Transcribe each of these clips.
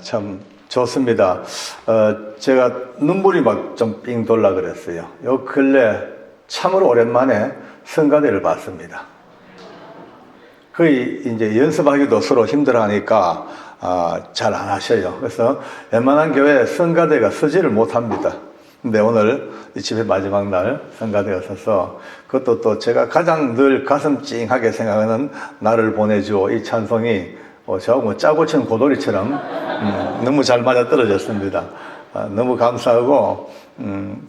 참 좋습니다. 제가 눈물이 막 좀 삥 돌라 그랬어요. 요 근래 참으로 오랜만에 성가대를 봤습니다. 거의 이제 연습하기도 서로 힘들어 하니까 잘 안 하셔요. 그래서 웬만한 교회 성가대가 서지를 못합니다. 근데 오늘 이 집회 마지막 날 성가대가 서서 그것도 또 제가 가장 늘 가슴 찡하게 생각하는 나를 보내주오 이 찬송이 저하고 뭐 짜고 친 고돌이처럼 너무 잘 맞아 떨어졌습니다. 너무 감사하고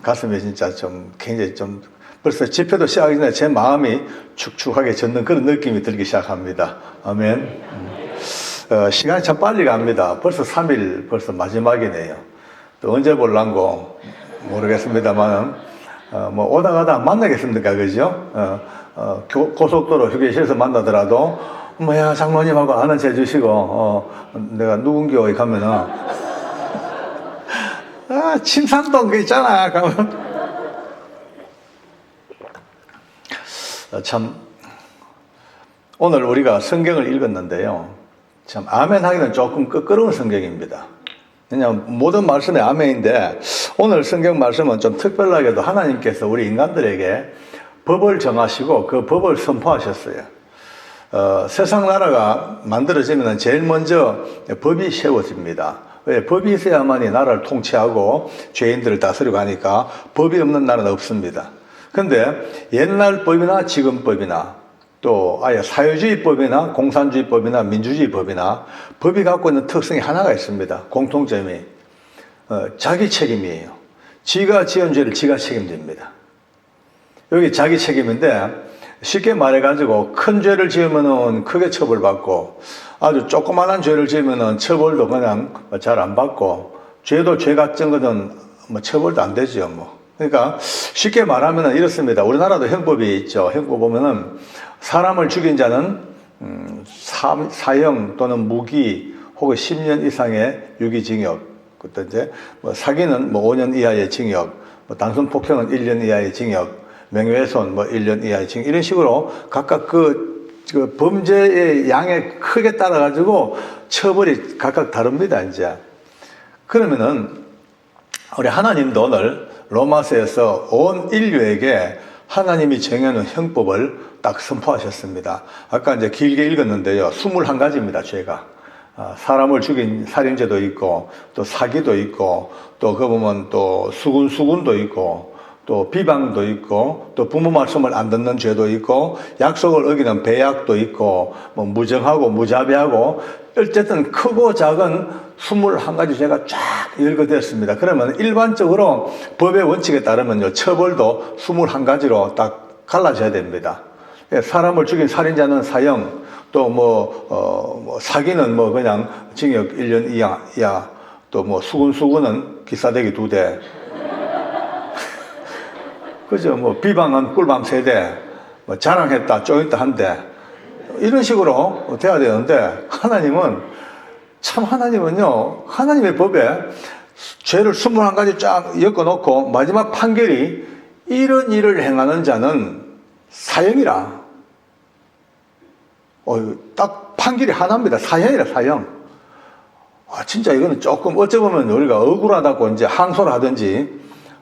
가슴에 진짜 좀 굉장히 좀 벌써 집회도 시작하기 전에 제 마음이 축축하게 젖는 그런 느낌이 들기 시작합니다. 아멘. 시간이 참 빨리 갑니다. 벌써 3일 벌써 마지막이네요. 또 언제 볼란고 모르겠습니다만 뭐 오다 가다 만나겠습니까, 그죠? 고속도로 휴게실에서 만나더라도 뭐야 장로님하고 아는 체 주시고 내가 누군겨 가면은 침산동 그 있잖아 가면 참 오늘 우리가 성경을 읽었는데요, 참 아멘 하기는 조금 끄끄러운 성경입니다. 그냥 모든 말씀이 아멘인데 오늘 성경 말씀은 좀 특별하게도 하나님께서 우리 인간들에게 법을 정하시고 그 법을 선포하셨어요. 세상 나라가 만들어지면 제일 먼저 법이 세워집니다. 왜? 법이 있어야만이 나라를 통치하고 죄인들을 다스리고 하니까 법이 없는 나라는 없습니다. 근데 옛날 법이나 지금 법이나 또 아예 사회주의법이나 공산주의법이나 민주주의법이나 법이 갖고 있는 특성이 하나가 있습니다. 공통점이 자기 책임이에요. 지가 지은 죄를 지가 책임집니다. 여기 자기 책임인데 쉽게 말해가지고 큰 죄를 지으면은 크게 처벌받고 아주 조그만한 죄를 지으면은 처벌도 그냥 잘 안 받고 죄도 죄 같은 거는 뭐 처벌도 안 되죠 뭐. 그러니까 쉽게 말하면은 이렇습니다. 우리나라도 형법이 있죠. 형법 보면은 사람을 죽인 자는 사형 또는 무기 혹은 10년 이상의 유기징역, 그때 이제 뭐 사기는 뭐 5년 이하의 징역, 뭐 단순 폭행은 1년 이하의 징역, 명예훼손 뭐 1년 이하의 징역, 이런 식으로 각각 그 범죄의 양에 크게 따라 가지고 처벌이 각각 다릅니다. 이제 그러면은 우리 하나님도 오늘 로마서에서 온 인류에게 하나님이 정해놓은 형법을 딱 선포하셨습니다. 아까 이제 길게 읽었는데요, 21가지입니다. 죄가 사람을 죽인 살인죄도 있고 또 사기도 있고 또 그 보면 또 수군도 있고 또 비방도 있고 또 부모 말씀을 안 듣는 죄도 있고 약속을 어기는 배약도 있고 뭐 무정하고 무자비하고 어쨌든 크고 작은 21가지 죄가 쫙 열거되었습니다. 그러면 일반적으로 법의 원칙에 따르면요, 처벌도 21가지로 딱 갈라져야 됩니다. 사람을 죽인 살인자는 사형, 또 뭐 사기는 뭐 그냥 징역 1년 이하, 또 뭐 수군은 기사대기 2대, 그죠? 뭐 비방은 꿀밤 3대, 뭐 자랑했다 쪼였다 1대, 이런 식으로 돼야 되는데 하나님은요, 하나님의 법에 죄를 21가지 쫙 엮어놓고 마지막 판결이 이런 일을 행하는 자는 사형이라. 딱 판결이 하나입니다. 사형이라, 사형. 진짜 이거는 조금 어쩌면 우리가 억울하다고 이제 항소를 하든지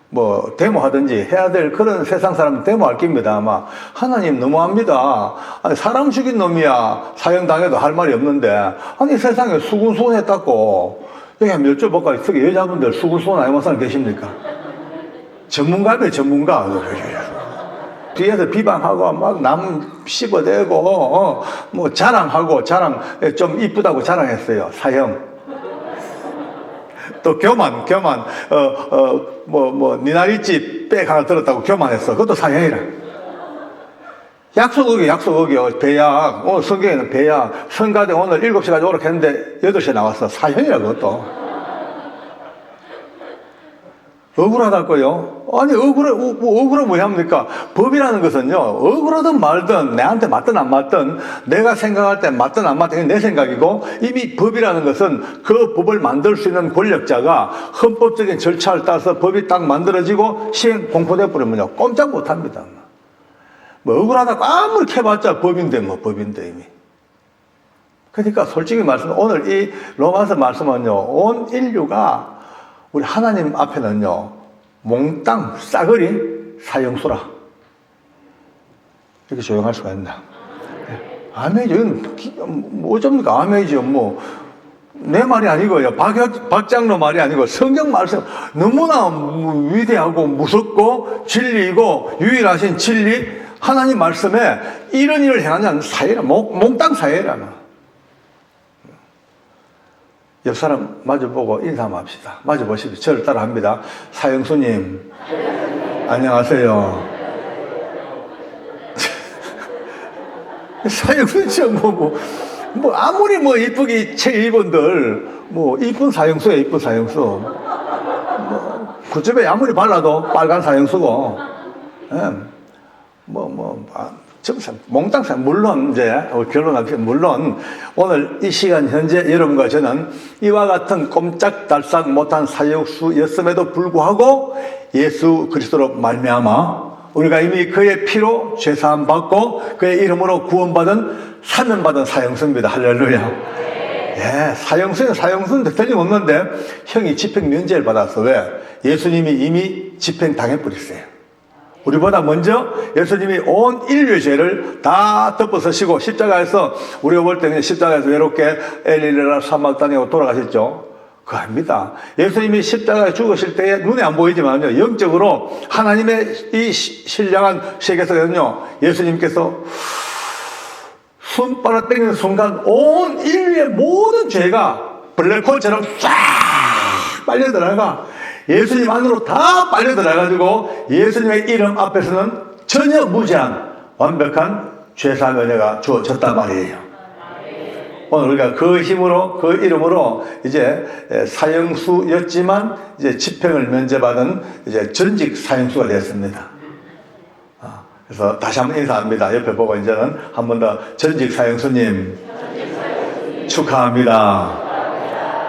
뭐 데모하든지 해야 될 그런 세상 사람은 데모할 겁니다. 아마 하나님 너무합니다. 아니 사람 죽인 놈이야 사형당해도 할 말이 없는데 아니 세상에 수군수군했다고 여기 한 몇 줄 볼까? 특히 여자분들 수군수군 아니면 사람 계십니까? 전문가네, 전문가. 뒤에서 비방하고 막 남 씹어대고 뭐 자랑하고 좀 이쁘다고 자랑했어요. 사형. 또 교만 니나리집 백 하나 들었다고 교만했어. 그것도 사형이라. 약속 어기 배약. 오늘 성경에는 배약 성가대 오늘 7시까지 오라고 했는데 8시에 나왔어. 사형이라. 그것도 억울하다고요? 아니 억울해 뭐 합니까? 법이라는 것은요, 억울하든 말든 내한테 맞든 안 맞든 내가 생각할 때 맞든 안 맞든 내 생각이고, 이미 법이라는 것은 그 법을 만들 수 있는 권력자가 헌법적인 절차를 따라서 법이 딱 만들어지고 시행 공포돼 버리면요 꼼짝 못 합니다. 뭐 억울하다고 아무리 캐봤자 법인데 이미 그러니까 솔직히 말씀, 오늘 이 로마서 말씀은요, 온 인류가 우리 하나님 앞에는요, 몽땅 싸그리 사형수라. 이렇게 조용할 수가 있나? 아멘이죠. 이건 뭐 어쩝니까? 아멘이죠. 뭐, 내 말이 아니고요. 박 장로 말이 아니고 성경 말씀 너무나 위대하고 무섭고 진리이고 유일하신 진리 하나님 말씀에 이런 일을 행한 자는 사해라. 몽땅 사해라. 옆 사람 마주보고 인사 한번 합시다. 마주보십시오. 저를 따라 합니다. 사형수님, 안녕하세요. 사형수죠. 뭐 아무리 뭐 이쁘게 책 읽은들 뭐 이쁜 사형수야. 이쁜 사형수. 뭐 굿즈에 아무리 발라도 빨간 사형수고. 예. 몽땅 물론 이제 결론합시다. 물론 오늘 이 시간 현재 여러분과 저는 이와 같은 꼼짝달싹 못한 사형수였음에도 불구하고 예수 그리스도로 말미암아 우리가 이미 그의 피로 죄사함 받고 그의 이름으로 구원받은 사면받은 사형수입니다. 할렐루야. 예, 사형수는 틀림없는데 형이 집행면제를 받았어. 왜? 예수님이 이미 집행당해버렸어요. 우리보다 먼저 예수님이 온 인류의 죄를 다 덮어서시고 십자가에서 우리가 볼 때는 십자가에서 외롭게 엘리레라 사막 다니고 돌아가셨죠. 그거 아닙니다. 예수님이 십자가에 죽으실 때에 눈에 안 보이지만요, 영적으로 하나님의 이 신령한 세계에서는요, 예수님께서 손바닥 땡기는 순간 온 인류의 모든 죄가 블랙홀처럼 쫙 빨려 들어가 예수님 안으로 다 빨려 들어가지고 예수님의 이름 앞에서는 전혀 무제한 완벽한 죄사함 은혜가 주어졌단 말이에요. 오늘 우리가 그 힘으로 그 이름으로 이제 사형수였지만 이제 집행을 면제받은 이제 전직 사형수가 되었습니다. 그래서 다시 한번 인사합니다. 옆에 보고 이제는 한 번 더 전직 사형수님 축하합니다.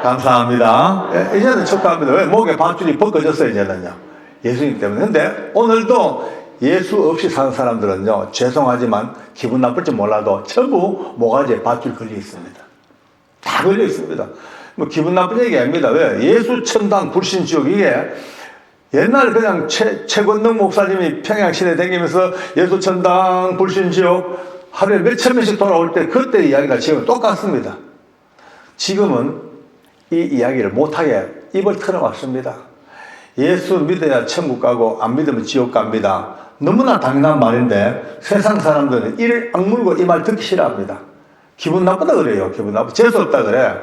감사합니다. 예, 이제는 축하합니다. 왜? 목에 밧줄이 벗겨졌어요, 이제는요. 예수님 때문에. 근데 오늘도 예수 없이 사는 사람들은요, 죄송하지만 기분 나쁠지 몰라도 전부 모가지에 밧줄 걸려 있습니다. 다 걸려 있습니다. 뭐 기분 나쁜 얘기 아닙니다. 왜? 예수 천당 불신지옥, 이게 옛날 그냥 최권능 목사님이 평양시내 다니면서 예수 천당 불신지옥 하루에 몇천 명씩 돌아올 때 그때 이야기가 지금 똑같습니다. 지금은 이 이야기를 못하게 입을 털어왔습니다. 예수 믿어야 천국 가고 안 믿으면 지옥 갑니다. 너무나 당연한 말인데 세상 사람들은 이를 악물고 이 말 듣기 싫어합니다. 기분 나쁘다 그래요. 기분 나쁘다. 재수없다 그래.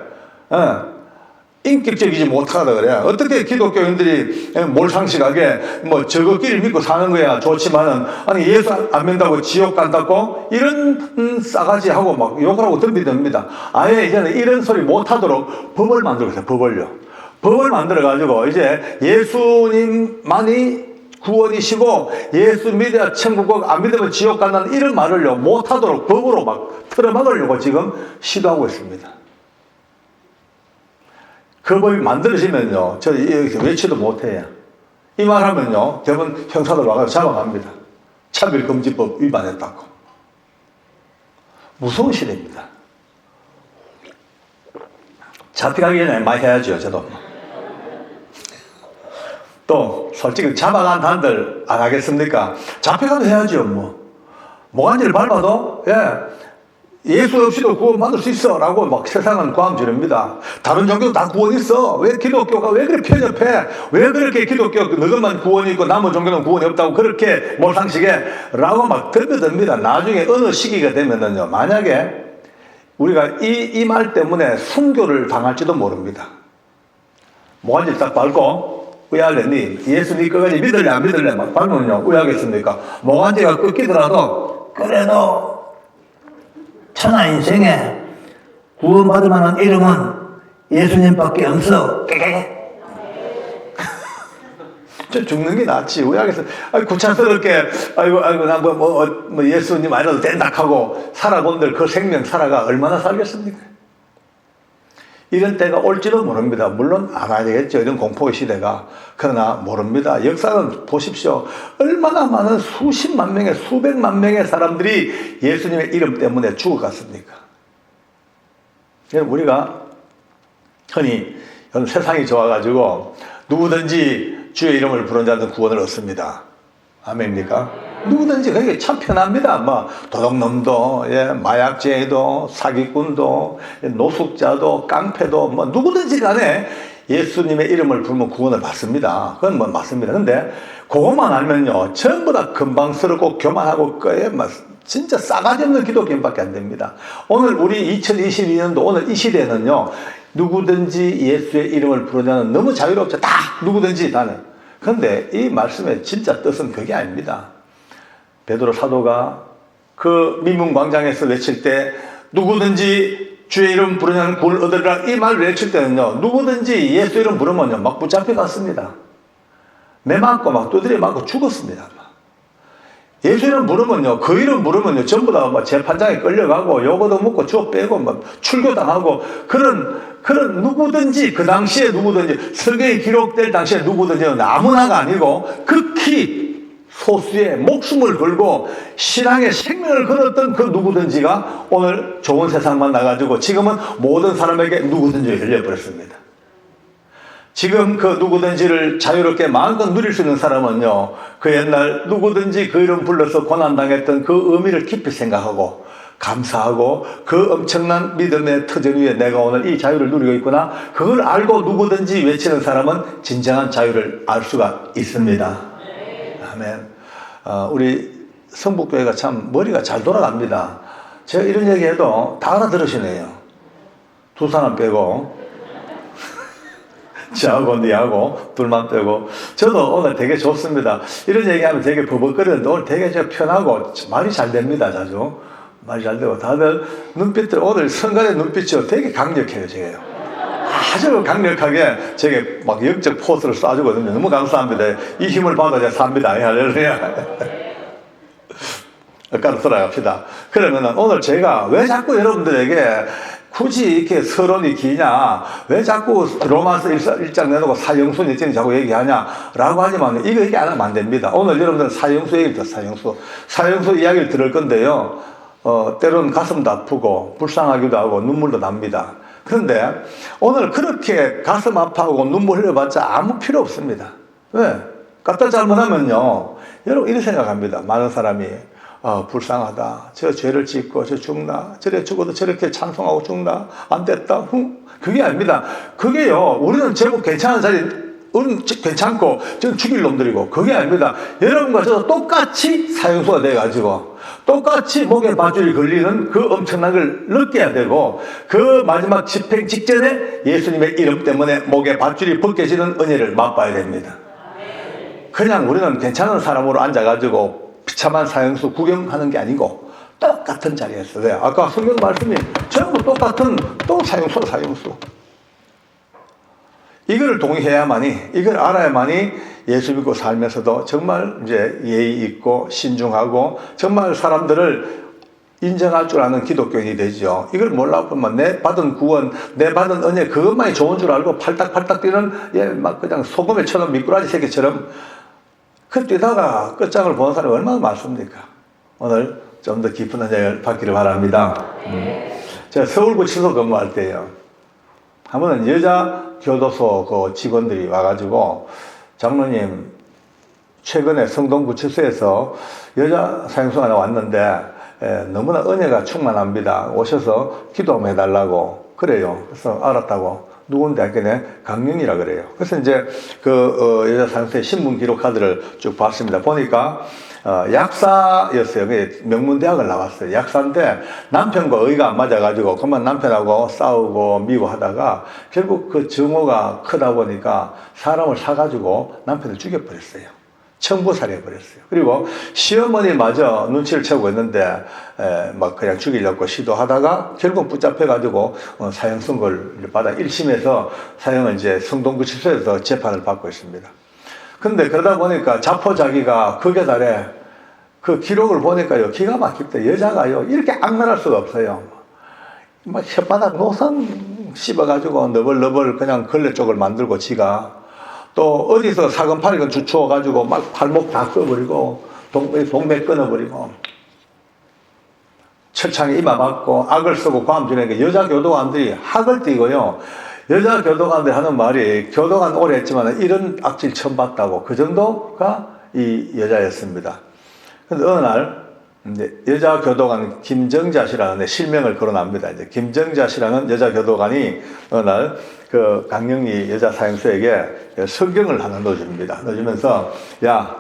인격적이지 못하다 그래. 어떻게 기독교인들이 몰상식하게 뭐 저거끼리 믿고 사는 거야 좋지만은 아니 예수 안 믿는다고 지옥 간다고 이런 싸가지 하고 막 욕하고 덤비듭니다. 아예 이제는 이런 소리 못하도록 법을 만들고 있어요. 법을 만들어 가지고 이제 예수님만이 구원이시고 예수 믿어야 천국 가고 안 믿으면 지옥 간다는 이런 말을요 못하도록 법으로 막 틀어막으려고 지금 시도하고 있습니다. 그 법이 만들어지면요, 저 여기서 외치도 못해요. 이 말 하면요, 대부분 형사들 와서 잡아갑니다. 차별금지법 위반했다고. 무서운 시대입니다. 잡혀가기 전에 많이 해야죠, 저도. 또, 솔직히 잡아간 단들 안 하겠습니까? 잡혀가도 해야죠, 뭐. 모간지를 밟아도, 예수 없이도 구원 받을 수 있어 라고 막 세상은 고함 지릅니다. 다른 종교도 다 구원 있어. 왜 기독교가 왜 그렇게 편협해? 왜 그렇게 기독교 너것만 구원이 있고 남은 종교는 구원이 없다고 그렇게 몰상식에 라고 막 덤벼듭니다. 나중에 어느 시기가 되면은요, 만약에 우리가 이 말 때문에 순교를 당할지도 모릅니다. 모가지 딱 밟고 의아래니 예수 니 끝까지 믿을래 안 믿을래 막 밟으면요 의아하겠습니까? 모가지가 꺾이더라도 그래도 천하 인생에 구원받을 만한 이름은 예수님밖에 없어. 저 죽는 게 낫지. 의학에서 구차스럽게 아이고 나 뭐 예수님 아니라도 된다 하고 살아본들 그 생명 살아가 얼마나 살겠습니까? 이런 때가 올지도 모릅니다. 물론 알아야 되겠죠. 이런 공포의 시대가. 그러나 모릅니다. 역사는 보십시오. 얼마나 많은 수십만 명의 수백만 명의 사람들이 예수님의 이름 때문에 죽어갔습니까? 우리가 흔히 세상이 좋아가지고 누구든지 주의 이름을 부르는 자는 구원을 얻습니다. 아멘입니까? 누구든지 그게 참 편합니다. 뭐 도둑놈도, 마약죄도, 사기꾼도, 노숙자도, 깡패도, 뭐 누구든지 간에 예수님의 이름을 부르면 구원을 받습니다. 그건 뭐 맞습니다. 근데 그것만 알면요, 전부 다 건방스럽고 교만하고 진짜 싸가지 없는 기독교인밖에 안 됩니다. 오늘 우리 2022년도 오늘 이 시대는요, 누구든지 예수의 이름을 부르자는 너무 자유롭죠. 다 누구든지 다는. 그런데 이 말씀의 진짜 뜻은 그게 아닙니다. 베드로 사도가 그 민문광장에서 외칠 때 누구든지 주의 이름 부르자는 구원을 얻으리라 이 말을 외칠 때는요, 누구든지 예수 이름 부르면요 막 붙잡혀 갔습니다. 매 맞고 막 두드려 맞고 죽었습니다. 예수 이름 부르면요, 그 이름 부르면요 전부 다 막 재판장에 끌려가고 요거도 먹고 주워 빼고 막 출교당하고 그런 누구든지 그 당시에 누구든지 성경에 기록될 당시에 누구든지 아무나가 아니고 극히 소수의 목숨을 걸고 신앙의 생명을 걸었던 그 누구든지가 오늘 좋은 세상만 나가지고 지금은 모든 사람에게 누구든지 열려버렸습니다. 지금 그 누구든지를 자유롭게 마음껏 누릴 수 있는 사람은요, 그 옛날 누구든지 그 이름 불러서 고난당했던 그 의미를 깊이 생각하고 감사하고 그 엄청난 믿음의 터전 위에 내가 오늘 이 자유를 누리고 있구나, 그걸 알고 누구든지 외치는 사람은 진정한 자유를 알 수가 있습니다. 아멘. 우리 성북교회가 참 머리가 잘 돌아갑니다. 제가 이런 얘기해도 다 알아들으시네요. 두 사람 빼고. 저하고 니하고 둘만 빼고. 저도 오늘 되게 좋습니다. 이런 얘기하면 되게 버벅거리는데 오늘 되게 편하고 말이 잘 됩니다. 자주 말이 잘 되고 다들 눈빛들, 오늘 성간의 눈빛이 되게 강력해요. 제가요 아주 강력하게 제게 막 영적 포스를 쏴주거든요. 너무 감사합니다. 이 힘을 받아 제가 삽니다. 할렐루야. 여기까지 돌아갑시다. 그러면 오늘 제가 왜 자꾸 여러분들에게 굳이 이렇게 서론이 기냐, 왜 자꾸 로마서 1장 내놓고 사형수 일정이 자꾸 얘기하냐라고 하지만 이거 얘기 안 하면 안 됩니다. 오늘 여러분들은 사형수 얘기를 들어요. 사형수 이야기를 들을 건데요, 때로는 가슴도 아프고 불쌍하기도 하고 눈물도 납니다. 그런데 오늘 그렇게 가슴 아파하고 눈물 흘려봤자 아무 필요 없습니다. 왜? 갖다 잘못하면요, 여러분 이렇게 생각합니다. 많은 사람이 불쌍하다, 저 죄를 짓고 저 죽나, 저래 죽어도 저렇게 찬송하고 죽나, 안 됐다, 그게 아닙니다. 그게요, 우리는 제법 괜찮은 자리, 우리는 괜찮고 저는 죽일 놈들이고, 그게 아닙니다. 여러분과 저도 똑같이 사형수가 돼가지고 똑같이 목에 밧줄이 걸리는 그 엄청난 걸 느껴야 되고, 그 마지막 집행 직전에 예수님의 이름 때문에 목에 밧줄이 벗겨지는 은혜를 맛봐야 됩니다. 그냥 우리는 괜찮은 사람으로 앉아가지고 비참한 사형수 구경하는 게 아니고 똑같은 자리에서, 왜? 아까 성경 말씀이 전부 똑같은 또 사형수. 이걸 동의해야만이, 이걸 알아야만이 예수 믿고 살면서도 정말 이제 예의 있고 신중하고 정말 사람들을 인정할 줄 아는 기독교인이 되죠. 이걸 몰라 보면 내 받은 구원, 내 받은 은혜, 그것만이 좋은 줄 알고 팔딱팔딱 뛰는, 막 그냥 소금에 쳐놓은 미꾸라지 새끼처럼 그 뛰다가 끝장을 보는 사람이 얼마나 많습니까? 오늘 좀 더 깊은 은혜를 받기를 바랍니다. 제가 서울구치소 근무할 때요, 한 번은 여자 교도소 그 직원들이 와가지고, 장로님, 최근에 성동구치소에서 여자 사형수가 왔는데 너무나 은혜가 충만합니다. 오셔서 기도 한번 해달라고 그래요. 그래서 알았다고. 누군데 했더니 강릉이라 그래요. 그래서 이제 그 여자 사형수의 신문 기록 카드를 쭉 봤습니다. 보니까 약사였어요. 명문대학을 나왔어요. 약사인데 남편과 의가 안 맞아가지고 그만 남편하고 싸우고 미고 하다가 결국 그 증오가 크다 보니까 사람을 사가지고 남편을 죽여버렸어요. 청부살해버렸어요. 그리고 시어머니마저 눈치를 채고 있는데 막 그냥 죽이려고 시도하다가 결국 붙잡혀가지고 사형 선고를 받아 1심에서 사형을 이제 성동구치소에서 재판을 받고 있습니다. 근데 그러다 보니까 자포자기가 극에 달해 그 기록을 보니까요, 기가 막힙니다. 여자가요, 이렇게 악랄할 수가 없어요. 막 혓바닥 노선 씹어가지고 너벌너벌 그냥 걸레 쪽을 만들고 지가 또 어디서 사건팔건 주추어가지고 막 팔목 다 꺼버리고 동맥 끊어버리고 철창에 이마받고 악을 쓰고 과음 지내니까 여자 교도관들이 학을 띄고요. 여자 교도관들이 하는 말이 교도관 오래 했지만 이런 악질 처음 봤다고. 그 정도가 이 여자였습니다. 근데 어느 날 이제 여자 교도관 김정자 씨라는 실명을 거론합니다. 이제 김정자 씨라는 여자 교도관이 어느 날 그 강영리 여자 사형수에게 성경을 하나 넣어줍니다. 넣어주면서 야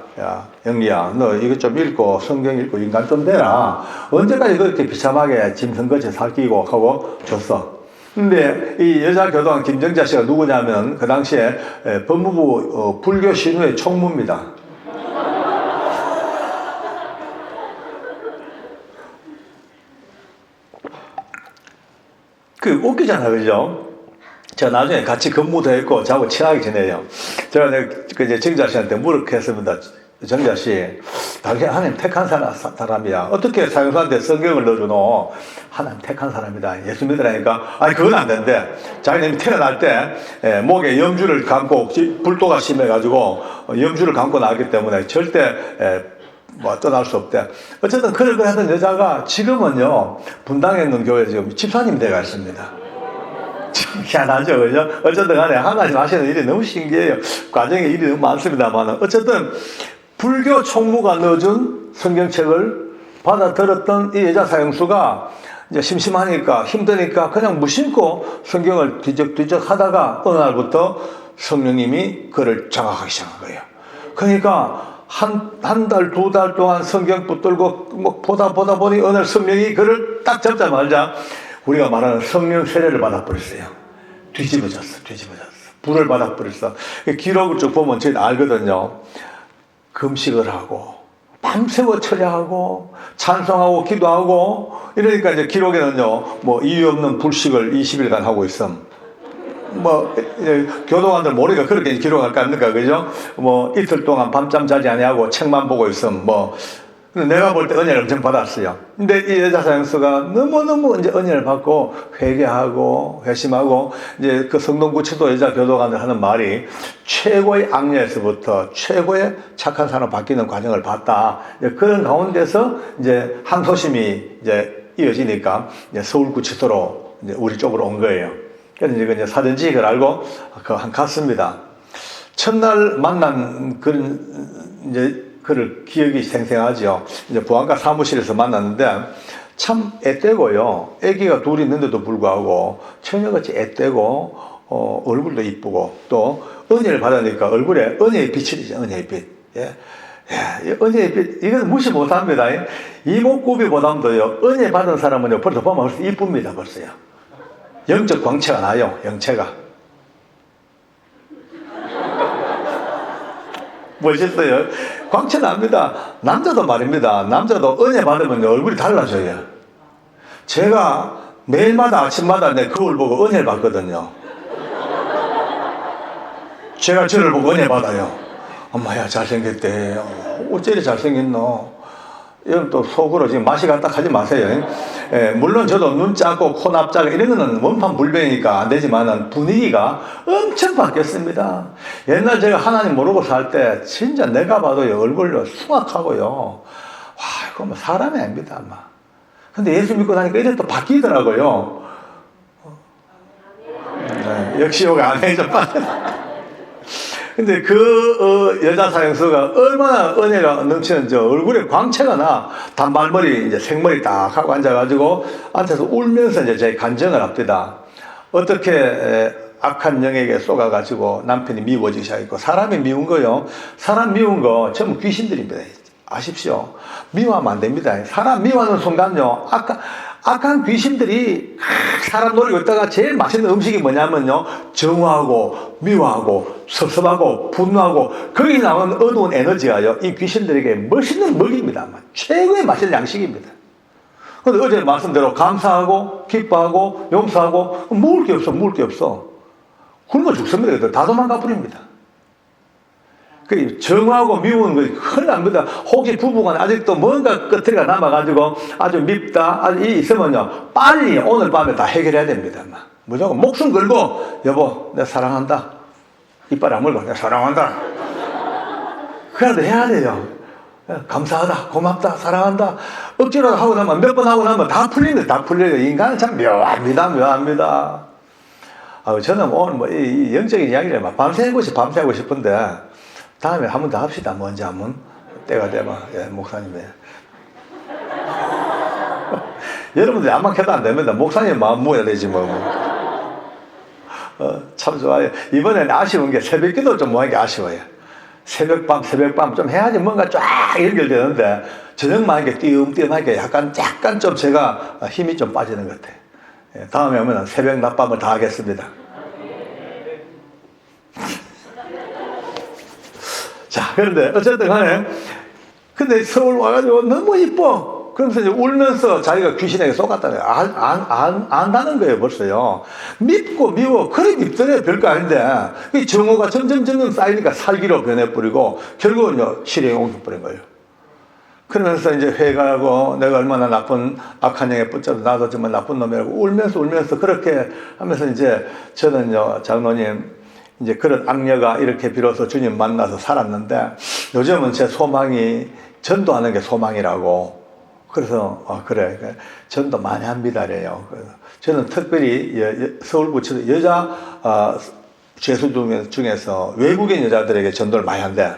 영리야, 너 이거 좀 읽고 성경 읽고 인간 좀 되라. 언제까지 그렇게 비참하게 짐승같이 살기고 하고 줬어. 근데 이 여자 교도관 김정자 씨가 누구냐면 그 당시에 법무부 불교 신우의 총무입니다. 그 웃기잖아요, 그죠? 제가 나중에 같이 근무도 했고 저하고 친하게 지내요. 제가 이제 정자 씨한테 물었겠습니다. 정자 씨, 당신 하나님 택한 사람이야. 어떻게 사형수한테 성경을 넣어주노? 하나님 택한 사람이다. 예수 믿으라니까. 아니 그건 안 된대. 자기님이 태어날 때 목에 염주를 감고 불도가 심해가지고 염주를 감고 나왔기 때문에 절대 떠날 수 없대. 어쨌든 그걸 하던 여자가 지금은요 분당에 있는 교회 지금 집사님 돼가 있습니다. 참 희한하죠, 그죠? 어쨌든 간에 하나님 하시는 일이 너무 신기해요. 과정에 일이 너무 많습니다만 어쨌든 불교 총무가 넣어준 성경책을 받아들었던 이 여자 사형수가 이제 심심하니까 힘드니까 그냥 무심코 성경을 뒤적뒤적 하다가 어느 날부터 성령님이 그를 장악하기 시작한 거예요. 그러니까 한 달, 두 달 동안 성경 붙들고 뭐 보다 보니 어느 날 성령이 그를 딱 잡자마자 우리가 말하는 성령 세례를 받아버렸어요. 뒤집어졌어. 불을 받아버렸어. 기록을 쭉 보면 저희는 알거든요. 금식을 하고 밤새워 철야하고 찬송하고 기도하고 이러니까 이제 기록에는요 뭐 이유 없는 불식을 20일간 하고 있음. 뭐 교도관들 모르니까 그렇게 기록할 거 아닙니까, 그죠? 뭐 이틀 동안 밤잠 자지 아니하고 책만 보고 있음. 뭐 내가 볼 때 은혜를 엄청 받았어요. 근데 이 여자 사형수가 너무너무 이제 은혜를 받고 회개하고 회심하고 이제 그 성동구치도 여자 교도관들 하는 말이 최고의 악녀에서부터 최고의 착한 사람 바뀌는 과정을 봤다. 그런 가운데서 이제 항소심이 이제 이어지니까 이제 서울구치소로 이제 우리 쪽으로 온 거예요. 그래서 이제 사전지식을 알고 갔습니다. 첫날 만난 그런 이제 그를 기억이 생생하죠. 이제 보안과 사무실에서 만났는데 참 앳되고요. 아기가 둘이 있는데도 불구하고 처녀같이 앳되고 얼굴도 이쁘고 또 은혜를 받으니까 얼굴에 은혜의 빛이 되죠. 은혜의 빛. 예. 은혜의 빛 이건 무시 못합니다. 이목구비보다도요 은혜 받은 사람은요 벌써 보면 벌써 이쁩니다. 벌써요. 영적 광채가 나요. 영체가. 멋있어요. 광채 납니다. 남자도 말입니다. 남자도 은혜 받으면 얼굴이 달라져요. 제가 매일마다 아침마다 내 거울 보고 은혜를 받거든요. 제가 저를 보고 은혜 받아요. 엄마야 잘생겼대. 어째 이리 잘생겼노? 이건 또 속으로 지금 맛이 갔다 하지 마세요. 물론 저도 눈 작고 코 납작 이런 거는 원판 불변이니까 안 되지만 분위기가 엄청 바뀌었습니다. 옛날 제가 하나님 모르고 살 때 진짜 내가 봐도요 얼굴로 숭악하고요. 와 이거 뭐 사람이 아닙니다. 아마. 근데 예수 믿고 나니까 이래 또 바뀌더라고요. 역시 요가 안 해. 좀 근데 그 여자 사형수가 얼마나 은혜가 넘치는지 얼굴에 광채가 나. 단발머리 이제 생머리 딱 하고 앉아가지고 앉아서 울면서 이제 제 간증을 합니다. 어떻게 악한 영에게 쏘가가지고 남편이 미워지기 시작했고 사람이 미운 거요. 사람 미운 거 전부 귀신들입니다. 아십시오. 미워하면 안 됩니다. 사람 미워하는 순간요. 악한 귀신들이 사람 노리고 있다가 제일 맛있는 음식이 뭐냐면요. 정화하고 미워하고 섭섭하고 분노하고 거기 나오는 어두운 에너지가요. 이 귀신들에게 멋있는 먹입니다. 최고의 맛있는 양식입니다. 그런데 어제 말씀대로 감사하고 기뻐하고 용서하고 먹을 게 없어. 굶어 죽습니다. 다 도망가 버립니다. 그 정하고 미운 거 큰일 납니다. 혹시 부부간 아직도 뭔가 끄트리가 남아가지고 아주 밉다, 아주 있으면요 빨리 오늘 밤에 다 해결해야 됩니다. 무조건 목숨 걸고 여보 내가 사랑한다. 이빨 안 물고 내가 사랑한다. 그래도 해야 돼요. 감사하다, 고맙다, 사랑한다. 억지로 하고 나면 몇 번 하고 나면 다 풀리네, 다 풀려요. 인간은 참 묘합니다, 묘합니다. 저는 오늘 뭐 이 영적인 이야기를 막 밤새고 싶은데 다음에 한 번 더 합시다. 먼저 한번 때가 되면 목사님이 여러분들이 안만 켜도 안 됩니다. 목사님 마음 모여야 되지 뭐. 참 좋아요. 이번에는 아쉬운 게 새벽기도 좀 모이는 게 아쉬워요. 새벽밤 좀 해야지 뭔가 쫙 연결되는데 저녁만 이렇게 띄엄띄엄하게 약간 좀 제가 힘이 좀 빠지는 것 같아요. 다음에 오면 새벽 낮밤을 다 하겠습니다. 자, 그런데 어쨌든 간에 근데 서울 와가지고 너무 이뻐. 그러면서 이제 울면서 자기가 귀신에게 속았다는 거예요. 안다는 거예요, 벌써요. 밉고 미워. 그래 밉더래 별거 아닌데. 이 정오가 점점 쌓이니까 살기로 변해버리고, 결국은 실행에 옮겨버린 거예요. 그러면서 이제 회개하고, 내가 얼마나 나쁜 악한 영에 붙잡아 나도 정말 나쁜 놈이라고 울면서 그렇게 하면서 이제 저는요, 장로님, 이제 그런 악녀가 이렇게 비로소 주님 만나서 살았는데, 요즘은 제 소망이 전도하는 게 소망이라고. 그래서 그래 전도 많이 합니다. 그래요. 저는 특별히 서울구치소 여자 죄수 중에서 외국인 여자들에게 전도를 많이 한대.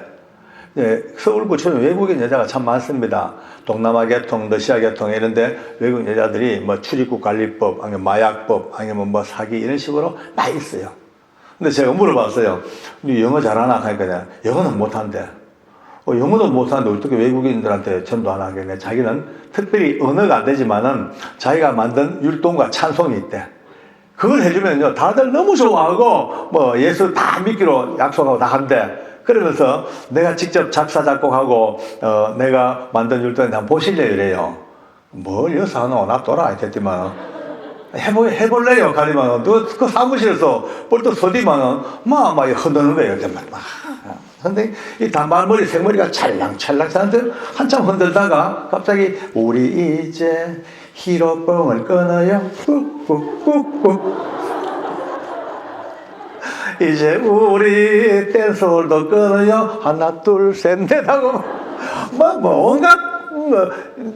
서울구치소는 외국인 여자가 참 많습니다. 동남아 계통, 러시아 계통 이런데 외국인 여자들이 뭐 출입국 관리법, 아니면 마약법, 아니면 뭐 사기 이런 식으로 많이 있어요. 근데 제가 물어봤어요. 네 영어 잘하나 하니까 영어는 못한대. 영어도 못하는데 어떻게 외국인들한테 전도 안 하겠네. 자기는 특별히 언어가 안 되지만은 자기가 만든 율동과 찬송이 있대. 그걸 해주면요, 다들 너무 좋아하고, 뭐, 예수 다 믿기로 약속하고 다 한대. 그러면서 내가 직접 작사, 작곡하고, 내가 만든 율동에 한번 보실래요? 이래요. 뭘 여기서 하노? 나 돌아. 했더니만. 해볼래요? 가리면, 그 사무실에서 벌떡 서디만은, 막 흔드는 거예요. 근데 이 단발머리 생머리가 찰랑찰랑 사는데 한참 흔들다가 갑자기 우리 이제 히로뽕을 끊어요 꾹꾹꾹꾹 이제 우리 댄스홀도 끊어요 하나 둘 셋 넷 하고 뭐 온갖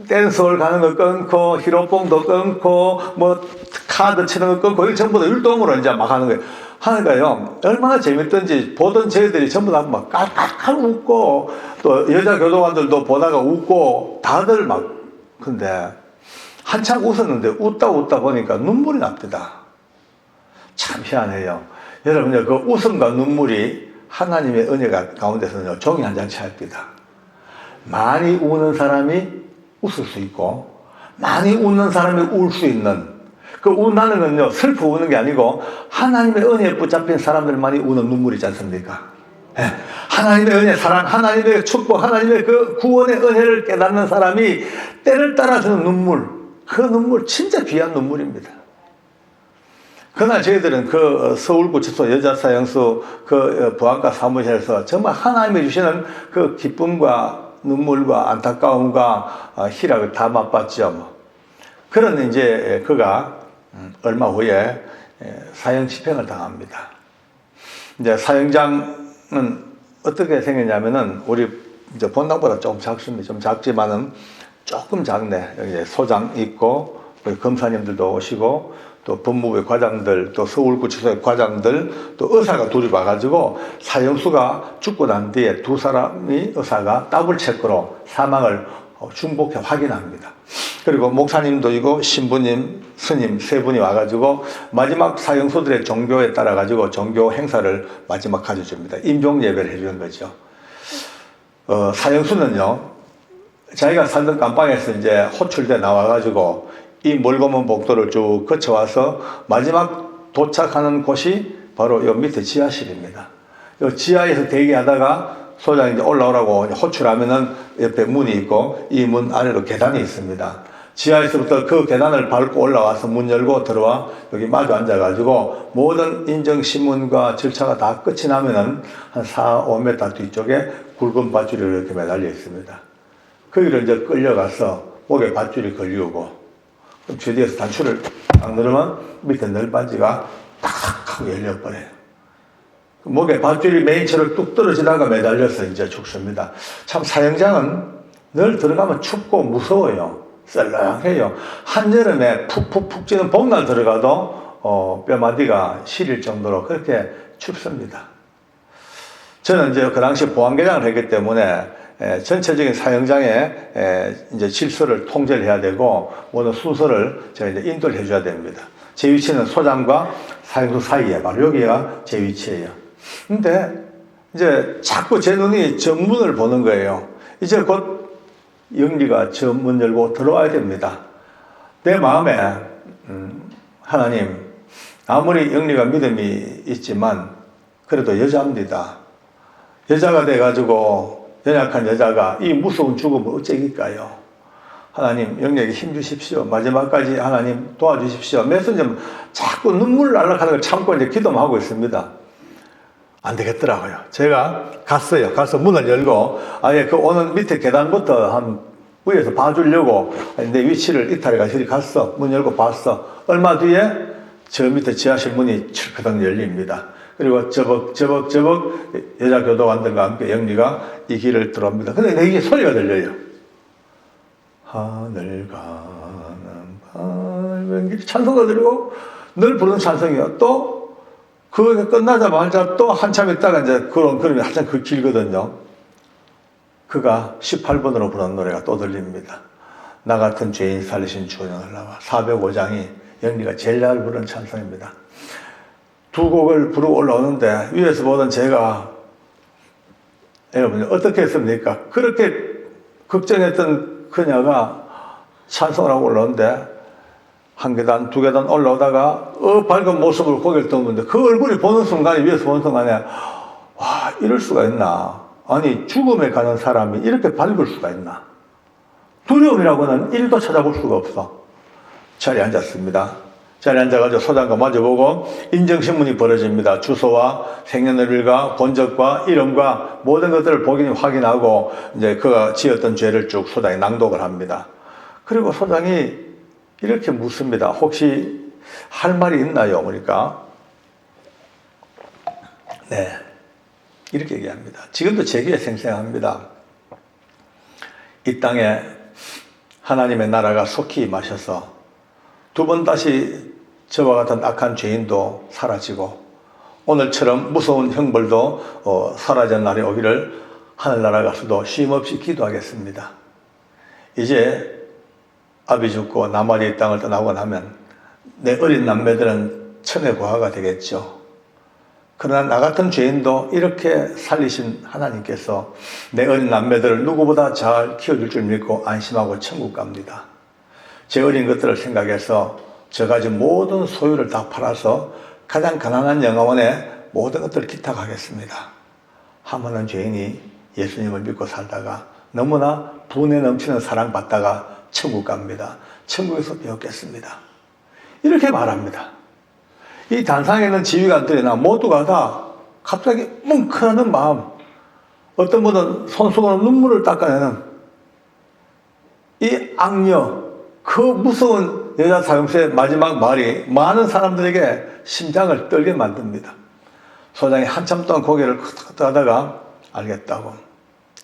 댄스홀 가는 거 끊고 히로뽕도 끊고 뭐 카드 치는 거 끊고 이거 전부 다 율동으로 이제 막 하는 거예요. 하니까요, 얼마나 재밌던지 보던 저희들이 전부 다 막 깔깔깔 웃고, 또 여자 교도관들도 보다가 웃고, 다들 막, 근데 한참 웃었는데 웃다 보니까 눈물이 납니다. 참 희한해요. 여러분요, 그 웃음과 눈물이 하나님의 은혜가 가운데서는요, 종이 한 장 차이입니다. 많이 우는 사람이 웃을 수 있고, 많이 웃는 사람이 울 수 있는, 그 운다는 건요, 슬퍼 우는 게 아니고, 하나님의 은혜에 붙잡힌 사람들만이 우는 눈물이지 않습니까? 하나님의 은혜, 사랑, 하나님의 축복, 하나님의 그 구원의 은혜를 깨닫는 사람이 때를 따라주는 눈물, 그 눈물, 진짜 귀한 눈물입니다. 그날 저희들은 그 서울구치소 여자사형수 그 부안과 사무실에서 정말 하나님이 주시는 그 기쁨과 눈물과 안타까움과 희락을 다 맛봤죠. 그런 이제 그가 얼마 후에 사형 집행을 당합니다. 이제 사형장은 어떻게 생겼냐면은 우리 이제 본당보다 조금 작습니다. 좀 작지만은 조금 작네. 여기 소장 있고 검사님들도 오시고 또 법무부의 과장들, 또 서울구치소의 과장들, 또 의사가 둘이 와가지고 사형수가 죽고 난 뒤에 두 사람이 의사가 더블 체크로 사망을 중복해 확인합니다. 그리고 목사님도 있고 신부님, 스님 세 분이 와가지고 마지막 사형수들의 종교에 따라가지고 종교 행사를 마지막 가져줍니다. 임종 예배를 해주는 거죠. 사형수는요, 자기가 살던 감방에서 이제 호출돼 나와가지고 이 멀고 먼 복도를 쭉 거쳐와서 마지막 도착하는 곳이 바로 요 밑에 지하실입니다. 요 지하에서 대기하다가 소장이 이제 올라오라고 호출하면은 옆에 문이 있고 이 문 아래로 계단이 있습니다. 지하에서부터 그 계단을 밟고 올라와서 문 열고 들어와 여기 마주 앉아가지고 모든 인정신문과 절차가 다 끝이 나면은 한 4, 5m 뒤쪽에 굵은 밧줄이 이렇게 매달려 있습니다. 거기를 이제 끌려가서 목에 밧줄이 걸리고 그럼 뒤에서 단추를 딱 누르면 밑에 널빤지가 딱 하고 열려버려요. 목에 밧줄이 메인처럼 뚝 떨어지다가 매달려서 이제 죽습니다. 참 사형장은 늘 들어가면 춥고 무서워요. 썰렁해요. 한여름에 푹푹푹 찌는 봄날 들어가도 뼈마디가 시릴 정도로 그렇게 춥습니다. 저는 이제 그 당시 보안계장을 했기 때문에 전체적인 사형장의 이제 질서를 통제를 해야 되고 모든 순서를 제가 이제 인도를 해줘야 됩니다. 제 위치는 소장과 사형수 사이에 바로 여기가 제 위치예요. 근데 이제 자꾸 제 눈이 정문을 보는 거예요. 이제 곧 영리가 저 문 열고 들어와야 됩니다. 내 마음에 하나님, 아무리 영리가 믿음이 있지만 그래도 여자입니다. 여자가 돼가지고 연약한 여자가 이 무서운 죽음을 어쩌길까요? 하나님 영리에게 힘 주십시오. 마지막까지 하나님 도와주십시오. 메신저 자꾸 눈물 날락하는 걸 참고 이제 기도만 하고 있습니다. 안 되겠더라고요. 제가 갔어요. 가서 문을 열고 아예 그 오는 밑에 계단부터 한 위에서 봐주려고 내 위치를 이탈해가지고 저리 갔어. 문 열고 봤어. 얼마 뒤에 저 밑에 지하실 문이 철커덕 열립니다. 그리고 저벅 여자 교도관들과 함께 영리가 이 길을 들어옵니다. 근데 내게 소리가 들려요. 하늘 가는 밝은 길 찬송가 들리고 늘 부르는 찬송이요. 또 그게 끝나자마자 또 한참 있다가 이제 그런 그림이 한참 그 길거든요. 그가 18번으로 부르는 노래가 또 들립니다. 나 같은 죄인 살리신 주원을 나와 405장이 영리가 제일 잘 부르는 찬송입니다. 두 곡을 부르고 올라오는데 위에서 보던 제가 여러분 어떻게 했습니까? 그렇게 걱정했던 그녀가 찬송을 하고 올라오는데 한 계단 두 계단 올라오다가 밝은 모습으로 고개를 떠보는데 그 얼굴이 보는 순간에 위에서 보는 순간에 와 이럴 수가 있나. 아니 죽음에 가는 사람이 이렇게 밝을 수가 있나. 두려움이라고는 1도 찾아볼 수가 없어. 자리에 앉았습니다. 자리에 앉아가지고 소장과 마주보고 인정신문이 벌어집니다. 주소와 생년월일과 본적과 이름과 모든 것들을 본인이 확인하고 이제 그가 지었던 죄를 쭉 소장이 낭독을 합니다. 그리고 소장이 이렇게 묻습니다. 혹시 할 말이 있나요? 그러니까 네 이렇게 얘기합니다. 지금도 제 귀에 생생합니다. 이 땅에 하나님의 나라가 속히 임하셔서 두 번 다시 저와 같은 악한 죄인도 사라지고 오늘처럼 무서운 형벌도 사라진 날이 오기를 하늘나라 가서도 쉼없이 기도하겠습니다. 이제 아비 죽고 나머지 땅을 떠나고 나면 내 어린 남매들은 천의 고아가 되겠죠. 그러나 나 같은 죄인도 이렇게 살리신 하나님께서 내 어린 남매들을 누구보다 잘 키워줄 줄 믿고 안심하고 천국 갑니다. 제 어린 것들을 생각해서 저 가진 모든 소유를 다 팔아서 가장 가난한 영화원에 모든 것들을 기탁하겠습니다. 하찮은 죄인이 예수님을 믿고 살다가 너무나 분에 넘치는 사랑받다가 천국 갑니다. 천국에서 배웠겠습니다. 이렇게 말합니다. 이 단상에는 지휘관들이나 모두가 다 갑자기 뭉클하는 마음, 어떤 분은 손수건으로 눈물을 닦아내는 이 악녀, 그 무서운 여자 사형수의 마지막 말이 많은 사람들에게 심장을 떨게 만듭니다. 소장이 한참 동안 고개를 끄덕끄덕하다가 알겠다고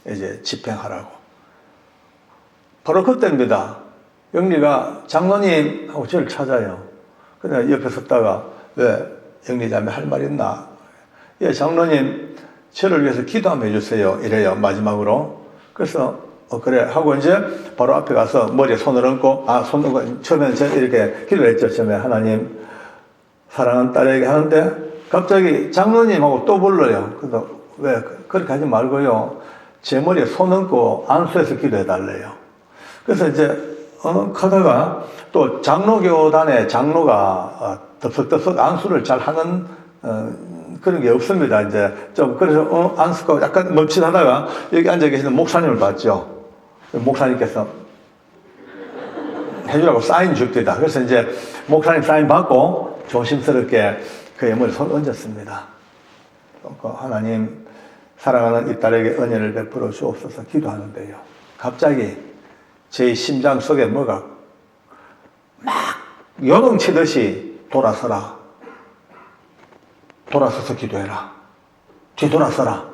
이제 집행하라고. 바로 그때입니다. 영리가 장로님 하고 저를 찾아요. 그냥 옆에 섰다가 왜 영리자매 할 말 있나? 예, 장로님 저를 위해서 기도 한번 해주세요. 이래요 마지막으로. 그래서 그래 하고 이제 바로 앞에 가서 머리에 손을 얹고 손 얹고 처음에는 저는 이렇게 기도를 했죠. 처음에 하나님 사랑하는 딸에게 하는데 갑자기 장로님하고 또 불러요. 그래서 왜 그렇게 하지 말고요. 제 머리에 손 얹고 안수해서 기도해 달래요. 그래서 이제 가다가 또 장로교단의 장로가 덥석덥석 안수를 잘 하는 그런 게 없습니다. 이제 좀 그래서 안수가 약간 멈칫하다가 여기 앉아 계시는 목사님을 봤죠. 목사님께서 해주라고 사인 줍니다. 그래서 이제 목사님 사인 받고 조심스럽게 그의 머리에 손 얹었습니다. 하나님 사랑하는 이 딸에게 은혜를 베풀어 주옵소서 기도하는데요. 갑자기 제 심장 속에 뭐가 막 요동치듯이 돌아서라. 돌아서서 기도해라. 뒤돌아서라.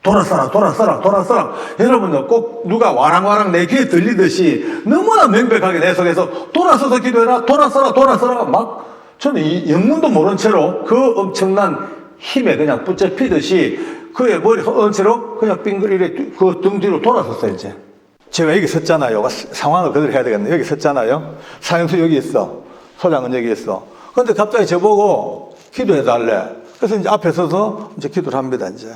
돌아서라, 돌아서라, 돌아서라. 여러분들 꼭 누가 와랑와랑 내 귀에 들리듯이 너무나 명백하게 내 속에서 돌아서서 기도해라, 돌아서라, 돌아서라. 막 저는 이 영문도 모른 채로 그 엄청난 힘에 그냥 붙잡히듯이 그의 머리 흔 채로 그냥 빙그리게 그 등 뒤로 돌아섰어요, 이제. 제가 여기 섰잖아요. 상황을 그대로 해야 되겠네. 여기 섰잖아요. 사형수 여기 있어. 소장은 여기 있어. 근데 갑자기 저보고 기도해달래. 그래서 이제 앞에 서서 이제 기도를 합니다, 이제.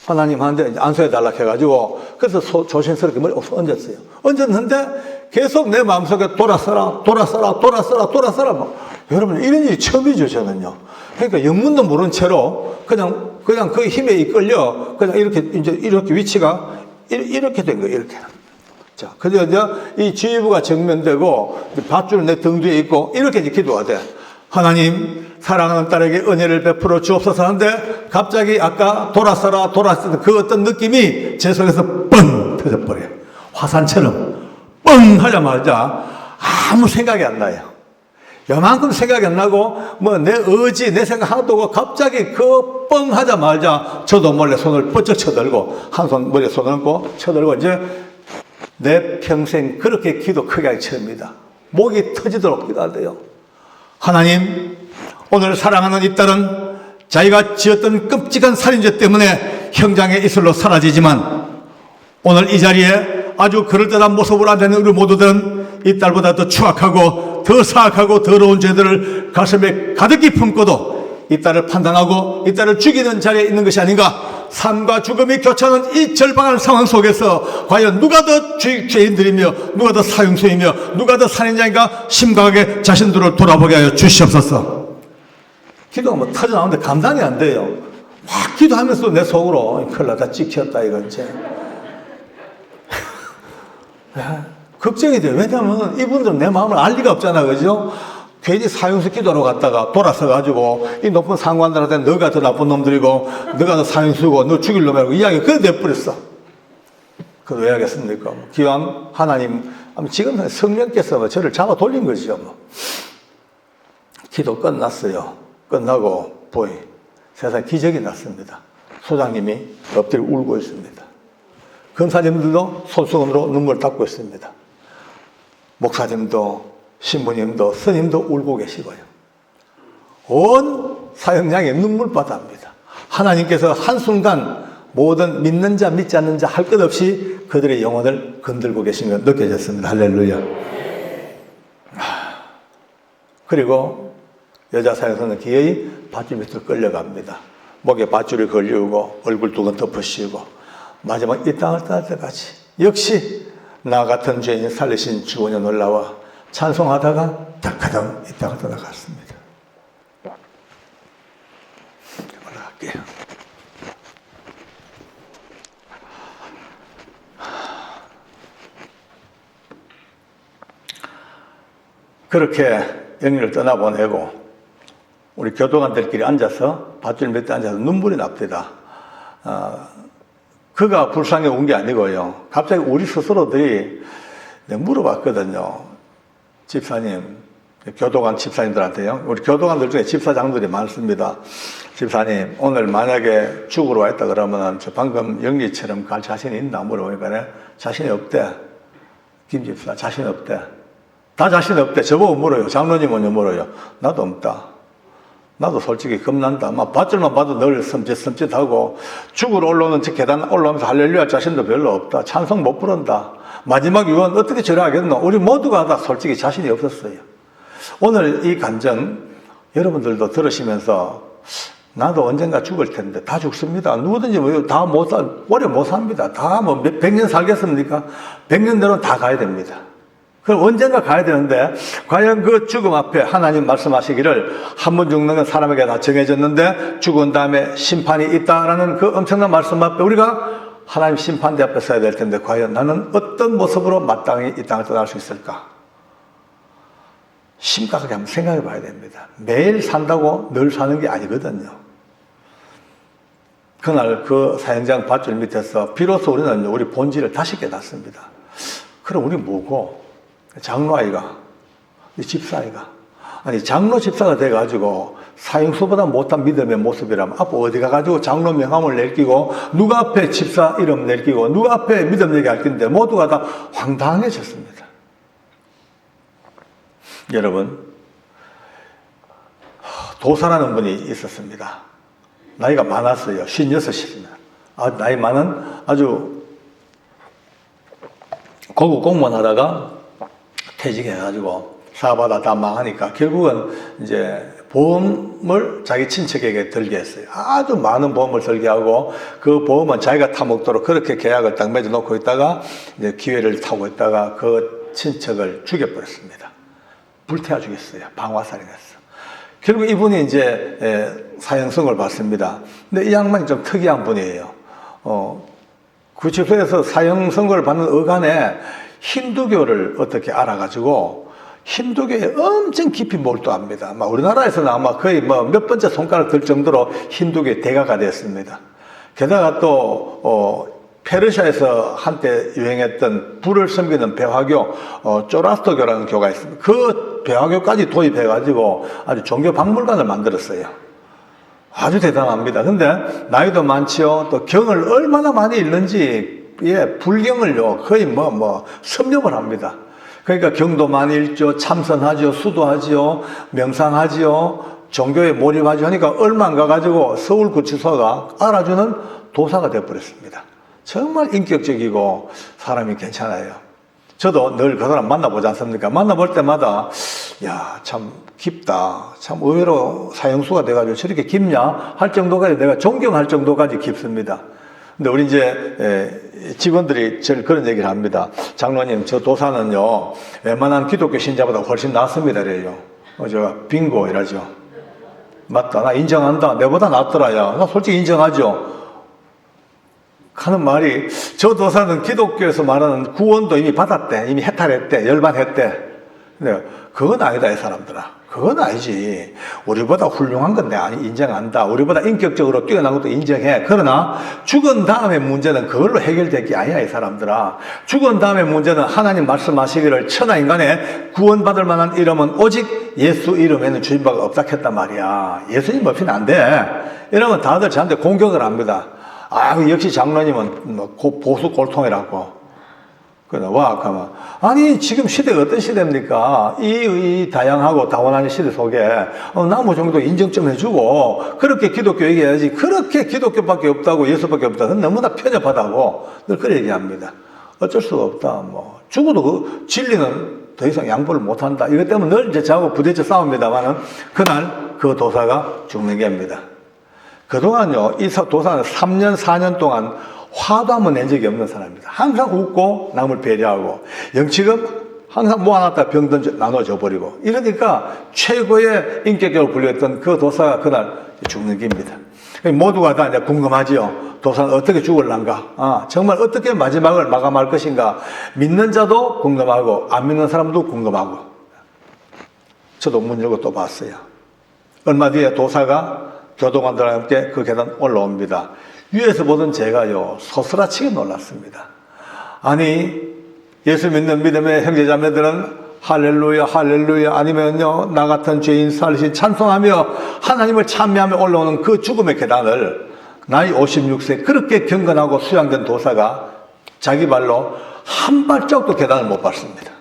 하나님한테 안수해달라 해가지고, 그래서 조심스럽게 머리 얹었어요. 얹었는데 계속 내 마음속에 돌아서라, 돌아서라, 돌아서라, 돌아서라. 막. 여러분, 이런 일이 처음이죠, 저는요. 그러니까 영문도 모른 채로 그냥 그 힘에 이끌려, 그냥 이렇게 위치가 이렇게 된 거예요, 이렇게. 자, 그래서 이제 이 지휘부가 정면되고, 밧줄은 내 등 뒤에 있고, 이렇게 이제 기도가 돼. 하나님, 사랑하는 딸에게 은혜를 베풀어 주옵소서 하는데, 갑자기 아까 돌아서라, 그 어떤 느낌이 제 속에서 뻥 터져버려요. 화산처럼 뻥 하자마자 아무 생각이 안 나요. 요만큼 생각이 안 나고, 뭐, 내 의지, 내 생각 하나도 없고, 갑자기 그 뻥 하자마자 저도 몰래 손을 뻗쩍 쳐들고, 한 손 머리에 손을 얹고 쳐들고, 이제 내 평생 그렇게 기도 크게 하기 처음입니다. 목이 터지도록 기도하대요. 하나님, 오늘 사랑하는 이 딸은 자기가 지었던 끔찍한 살인죄 때문에 형장의 이슬로 사라지지만 오늘 이 자리에 아주 그럴듯한 모습으로 앉아있는 우리 모두들은 이 딸보다 더 추악하고 더 사악하고 더러운 죄들을 가슴에 가득히 품고도 이 딸을 판단하고 이 딸을 죽이는 자리에 있는 것이 아닌가. 삶과 죽음이 교차하는 이 절박한 상황 속에서 과연 누가 더 죄인들이며 누가 더 사형수이며 누가 더 살인자인가 심각하게 자신들을 돌아보게 하여 주시옵소서. 기도가 뭐 터져나오는데 감당이 안 돼요. 막 기도하면서도 내 속으로 큰일 나다 찍혔다 이거 이제 걱정이 돼요. 왜냐하면 이분들은 내 마음을 알 리가 없잖아, 그죠? 괜히 사형수 기도하러 갔다가 돌아서가지고 이 높은 상관들한테 너가 더 나쁜 놈들이고 너가 더 사형수고 너 죽일 놈이라고 이야기 그래 내버렸어. 그걸 왜 하겠습니까? 기왕 하나님 지금 성령께서 저를 잡아 돌린 거죠. 뭐. 기도 끝났어요. 끝나고 보이 세상에 기적이 났습니다. 소장님이 엎드려 울고 있습니다. 검사님들도 손수건으로 눈물을 닦고 있습니다. 목사님도 신부님도 스님도 울고 계시고요. 온 사형장이 눈물바다입니다. 하나님께서 한순간 모든 믿는 자 믿지 않는 자 할 것 없이 그들의 영혼을 건들고 계신 것 느껴졌습니다. 할렐루야. 그리고 여자 사형수는 기어이 밧줄 밑으로 끌려갑니다. 목에 밧줄이 걸리고 얼굴 두건 덮으시고 마지막 이 땅을 떠날 때까지 역시 나 같은 죄인 살리신 주원에 놀라와 찬송하다가 닥하당 이 땅을 떠나갔습니다. 올라갈게요. 그렇게 영리를 떠나보내고 우리 교도관들끼리 앉아서 밧줄 밑에 앉아서 눈물이 납니다. 그가 불쌍해 온 게 아니고요. 갑자기 우리 스스로들이 물어봤거든요. 집사님, 교도관 집사님들한테요. 우리 교도관들 중에 집사장들이 많습니다. 집사님, 오늘 만약에 죽으러 와 있다 그러면 저 방금 영리처럼 갈 자신이 있나 물어보니까 자신이 없대. 김 집사 자신 없대. 다 자신 없대. 저보고 물어요. 장로님은요 물어요. 나도 없다. 나도 솔직히 겁난다. 막 밧줄만 봐도 늘 섬찟섬찟하고 죽으러 올라오는 저 계단 올라오면서 할렐루야 자신도 별로 없다. 찬송 못 부른다. 마지막 유언 어떻게 절하겠노? 우리 모두가 다 솔직히 자신이 없었어요. 오늘 이 감정 여러분들도 들으시면서 나도 언젠가 죽을 텐데 다 죽습니다. 누구든지 뭐 다 오래 못 삽니다. 다 뭐 100년 살겠습니까? 100년 내로 다 가야 됩니다. 그럼 언젠가 가야 되는데 과연 그 죽음 앞에 하나님 말씀하시기를 한 번 죽는 건 사람에게 다 정해졌는데 죽은 다음에 심판이 있다라는 그 엄청난 말씀 앞에 우리가 하나님 심판대 앞에 서야 될 텐데 과연 나는 어떤 모습으로 마땅히 이 땅을 떠날 수 있을까? 심각하게 한번 생각해 봐야 됩니다. 매일 산다고 늘 사는 게 아니거든요. 그날 그 사형장 밧줄 밑에서 비로소 우리는 우리 본질을 다시 깨닫습니다. 그럼 우리 뭐고? 장로 아이가, 집사 아이가. 아니, 장로 집사가 돼가지고 사형수보다 못한 믿음의 모습이라면 앞으로 어디 가가지고 장로 명함을 내끼고 누가 앞에 집사 이름 내끼고 누가 앞에 믿음 얘기할 텐데 모두가 다 황당해졌습니다. 여러분, 도사라는 분이 있었습니다. 나이가 많았어요. 56입니다. 나이 많은 아주 고급 공무원 하다가 퇴직해가지고 사업하다 다 망하니까 결국은 이제 보험을 자기 친척에게 들게 했어요. 아주 많은 보험을 들게 하고 그 보험은 자기가 타먹도록 그렇게 계약을 딱 맺어놓고 있다가 이제 기회를 타고 있다가 그 친척을 죽여버렸습니다. 불태워 죽였어요. 방화살인했어. 결국 이분이 이제 사형선고를 받습니다. 근데 이 양반이 좀 특이한 분이에요. 구치소에서 사형선고를 받는 어간에 힌두교를 어떻게 알아가지고 힌두교에 엄청 깊이 몰두합니다. 우리나라에서는 아마 거의 몇 번째 손가락 들 정도로 힌두교의 대가가 됐습니다. 게다가 또 페르시아에서 한때 유행했던 불을 섬기는 배화교, 쪼라스토교라는 교가 있습니다. 그 배화교까지 도입해가지고 아주 종교 박물관을 만들었어요. 아주 대단합니다. 근데 나이도 많지요. 또 경을 얼마나 많이 읽는지, 불경을요, 거의 섭렵을 합니다. 그러니까 경도 많이 읽죠, 참선하죠, 수도하지요, 명상하지요, 종교에 몰입하죠 하니까 얼마 안 가가지고 서울구치소가 알아주는 도사가 되어버렸습니다. 정말 인격적이고 사람이 괜찮아요. 저도 늘 그 사람 만나보지 않습니까? 만나볼 때마다 야, 참 깊다. 참 의외로 사형수가 돼가지고 저렇게 깊냐? 할 정도까지 내가 존경할 정도까지 깊습니다. 근데 우리 이제 직원들이 저를 그런 얘기를 합니다. 장로님, 저 도사는요, 웬만한 기독교 신자보다 훨씬 낫습니다. 그래요. 저 빙고 이러죠. 맞다. 나 인정한다. 내보다 낫더라. 야. 나 솔직히 인정하죠. 하는 말이, 저 도사는 기독교에서 말하는 구원도 이미 받았대. 이미 해탈했대. 열반했대. 근데 그건 아니다, 이 사람들아. 그건 아니지. 우리보다 훌륭한 건 내가 인정한다. 우리보다 인격적으로 뛰어난 것도 인정해. 그러나 죽은 다음에 문제는 그걸로 해결될 게 아니야, 이 사람들아. 죽은 다음에 문제는 하나님 말씀하시기를 천하 인간의 구원받을 만한 이름은 오직 예수 이름에는 주님밖에 없다 했단 말이야. 예수님 없이는 안 돼. 이러면 다들 저한테 공격을 합니다. 역시 장로님은 보수 꼴통이라고. 그러면 아니 지금 시대가 어떤 시대입니까? 이 다양하고 다원한 시대 속에 나무 정도 인정 좀 해주고 그렇게 기독교 얘기해야지. 그렇게 기독교밖에 없다고 예수밖에 없다. 그건 너무나 편협하다고 늘 그렇게 얘기합니다. 어쩔 수가 없다. 죽어도 그 진리는 더 이상 양보를 못한다. 이것 때문에 늘 이제 저하고 부딪혀 싸웁니다만은 그날 그 도사가 죽는 게입니다. 그동안요, 이 도사는 3년, 4년 동안 화도 한번 낸 적이 없는 사람입니다. 항상 웃고 남을 배려하고 영치금 항상 모아놨다 병 나눠줘 버리고 이러니까 최고의 인격적으로 불렸던 그 도사가 그날 죽는 겁니다. 모두가 다 이제 궁금하지요. 도사는 어떻게 죽을란가? 정말 어떻게 마지막을 마감할 것인가? 믿는 자도 궁금하고 안 믿는 사람도 궁금하고. 저도 문 열고 또 봤어요. 얼마 뒤에 도사가 교도관들과 함께 그 계단 올라옵니다. 위에서 보던 제가요, 소스라치게 놀랐습니다. 아니, 예수 믿는 믿음의 형제자매들은 할렐루야, 할렐루야, 아니면요, 나 같은 죄인 살리신 찬송하며 하나님을 찬미하며 올라오는 그 죽음의 계단을 나이 56세 그렇게 경건하고 수양된 도사가 자기 발로 한 발짝도 계단을 못 밟습니다.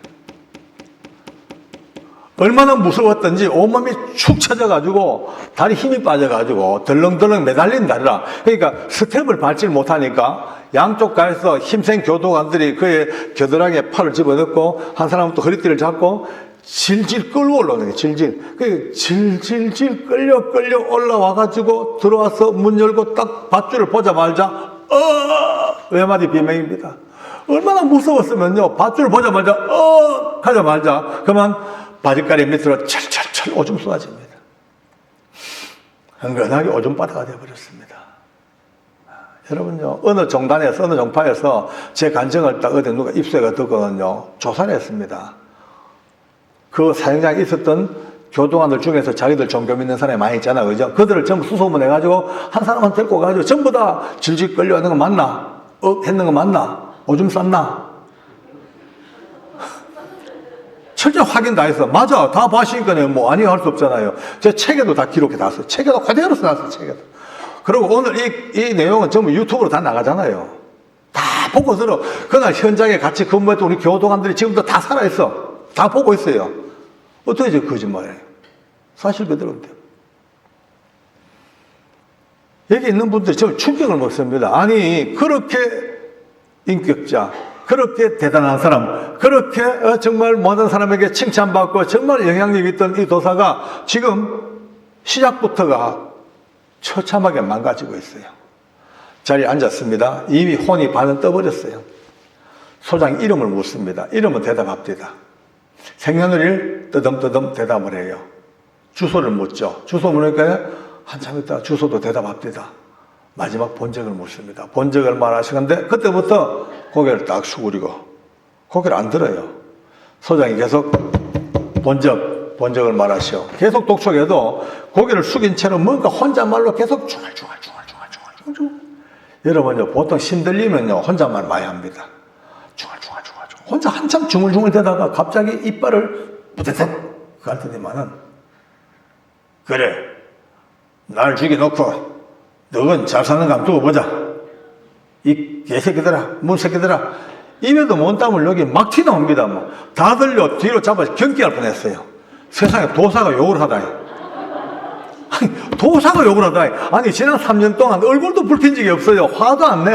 얼마나 무서웠던지 온몸이 축 처져가지고 다리 힘이 빠져가지고 덜렁덜렁 매달린 다리라. 그러니까 스텝을 밟지 못하니까 양쪽 가에서 힘센 교도관들이 그의 겨드랑이에 팔을 집어넣고 한 사람은 또 허리띠를 잡고 질질 끌고 올라오는 거예요. 질질. 질질질 끌려 올라와가지고 들어와서 문 열고 딱 밧줄을 보자마자 외마디 비명입니다. 얼마나 무서웠으면요. 밧줄을 보자마자 하자마자 그만 바지가리 밑으로 철철철 오줌 쏟아집니다. 은근하게 오줌바다가 되어버렸습니다. 여러분요, 어느 종단에서, 어느 종파에서 제 간증을 딱 어디 누가 입수해가 듣거든요, 조사를 했습니다. 그 사형장에 있었던 교도관들 중에서 자기들 종교 믿는 사람이 많이 있잖아요. 그죠? 그들을 전부 수소문해가지고 한 사람만 데리고 가지고 전부 다 질질 끌려오는 거 맞나? 했는 거 맞나? 오줌 쌌나? 철저히 확인 다 했어. 맞아. 다 봐시니까 뭐 아니 할 수 없잖아요. 제 책에도 다 기록해 놨어요. 책에도 그대로 써놨어요. 책에도. 그리고 오늘 이 내용은 전부 유튜브로 다 나가잖아요. 다 보고 들어. 그날 현장에 같이 근무했던 우리 교도관들이 지금도 다 살아있어. 다 보고 있어요. 어떻게 저 거짓말이에요? 사실 그대로인데. 여기 있는 분들이 좀 충격을 먹습니다. 아니, 그렇게 인격자, 그렇게 대단한 사람, 그렇게 정말 모든 사람에게 칭찬받고 정말 영향력이 있던 이 도사가 지금 시작부터가 처참하게 망가지고 있어요. 자리에 앉았습니다. 이미 혼이 반은 떠버렸어요. 소장이 이름을 묻습니다. 이름은 대답합니다. 생년월일 뜨듬뜨듬 대답을 해요. 주소를 묻죠. 주소 물으니까 한참 있다가 주소도 대답합니다. 마지막 본적을 묻습니다. 본적을 말하시는데 그때부터 고개를 딱 숙이고 고개를 안 들어요. 소장이 계속 본적을 말하시오. 계속 독촉해도 고개를 숙인 채로 뭔가 혼잣말로 계속 중얼중얼. 여러분요, 보통 힘들리면요 혼잣말 많이 합니다. 중얼. 혼자 한참 중얼중얼 대다가 갑자기 이빨을 뿌듯 갈더니만은 그래, 날 죽여놓고 너건 잘 사는 거 한번 두고 보자. 이 개새끼들아, 문새끼들아. 입에도 못 땀을 여기 막 튀나옵니다. 뭐. 다 들려 뒤로 잡아서 경기할 뻔했어요. 세상에 도사가 욕을 하다니. 아니, 도사가 욕을 하다니. 아니, 지난 3년 동안 얼굴도 붉힌 적이 없어요. 화도 안 내.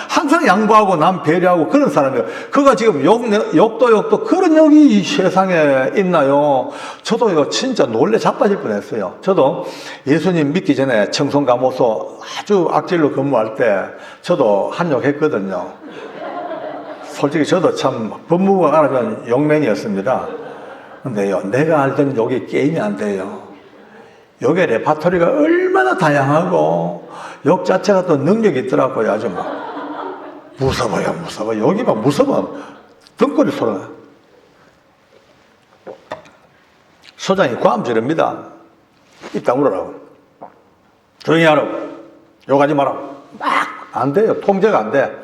항상 양보하고 남 배려하고 그런 사람이에요. 그가 지금 욕도 그런 욕이 이 세상에 있나요? 저도 이거 진짜 놀래 자빠질 뻔했어요. 저도 예수님 믿기 전에 청송감호소 아주 악질로 근무할 때 저도 한 욕 했거든요. 솔직히 저도 참 법무부가 알아준 욕맨이었습니다. 근데요, 내가 알던 욕이 게임이 안 돼요. 욕의 레파토리가 얼마나 다양하고 욕 자체가 또 능력이 있더라고요. 아주 막 무서워요. 욕이 막 무서워. 등골이 솟아나. 소장이 고함 지릅니다. 입 다물으라고. 조용히 하라고. 욕하지 마라고. 막 안 돼요. 통제가 안 돼.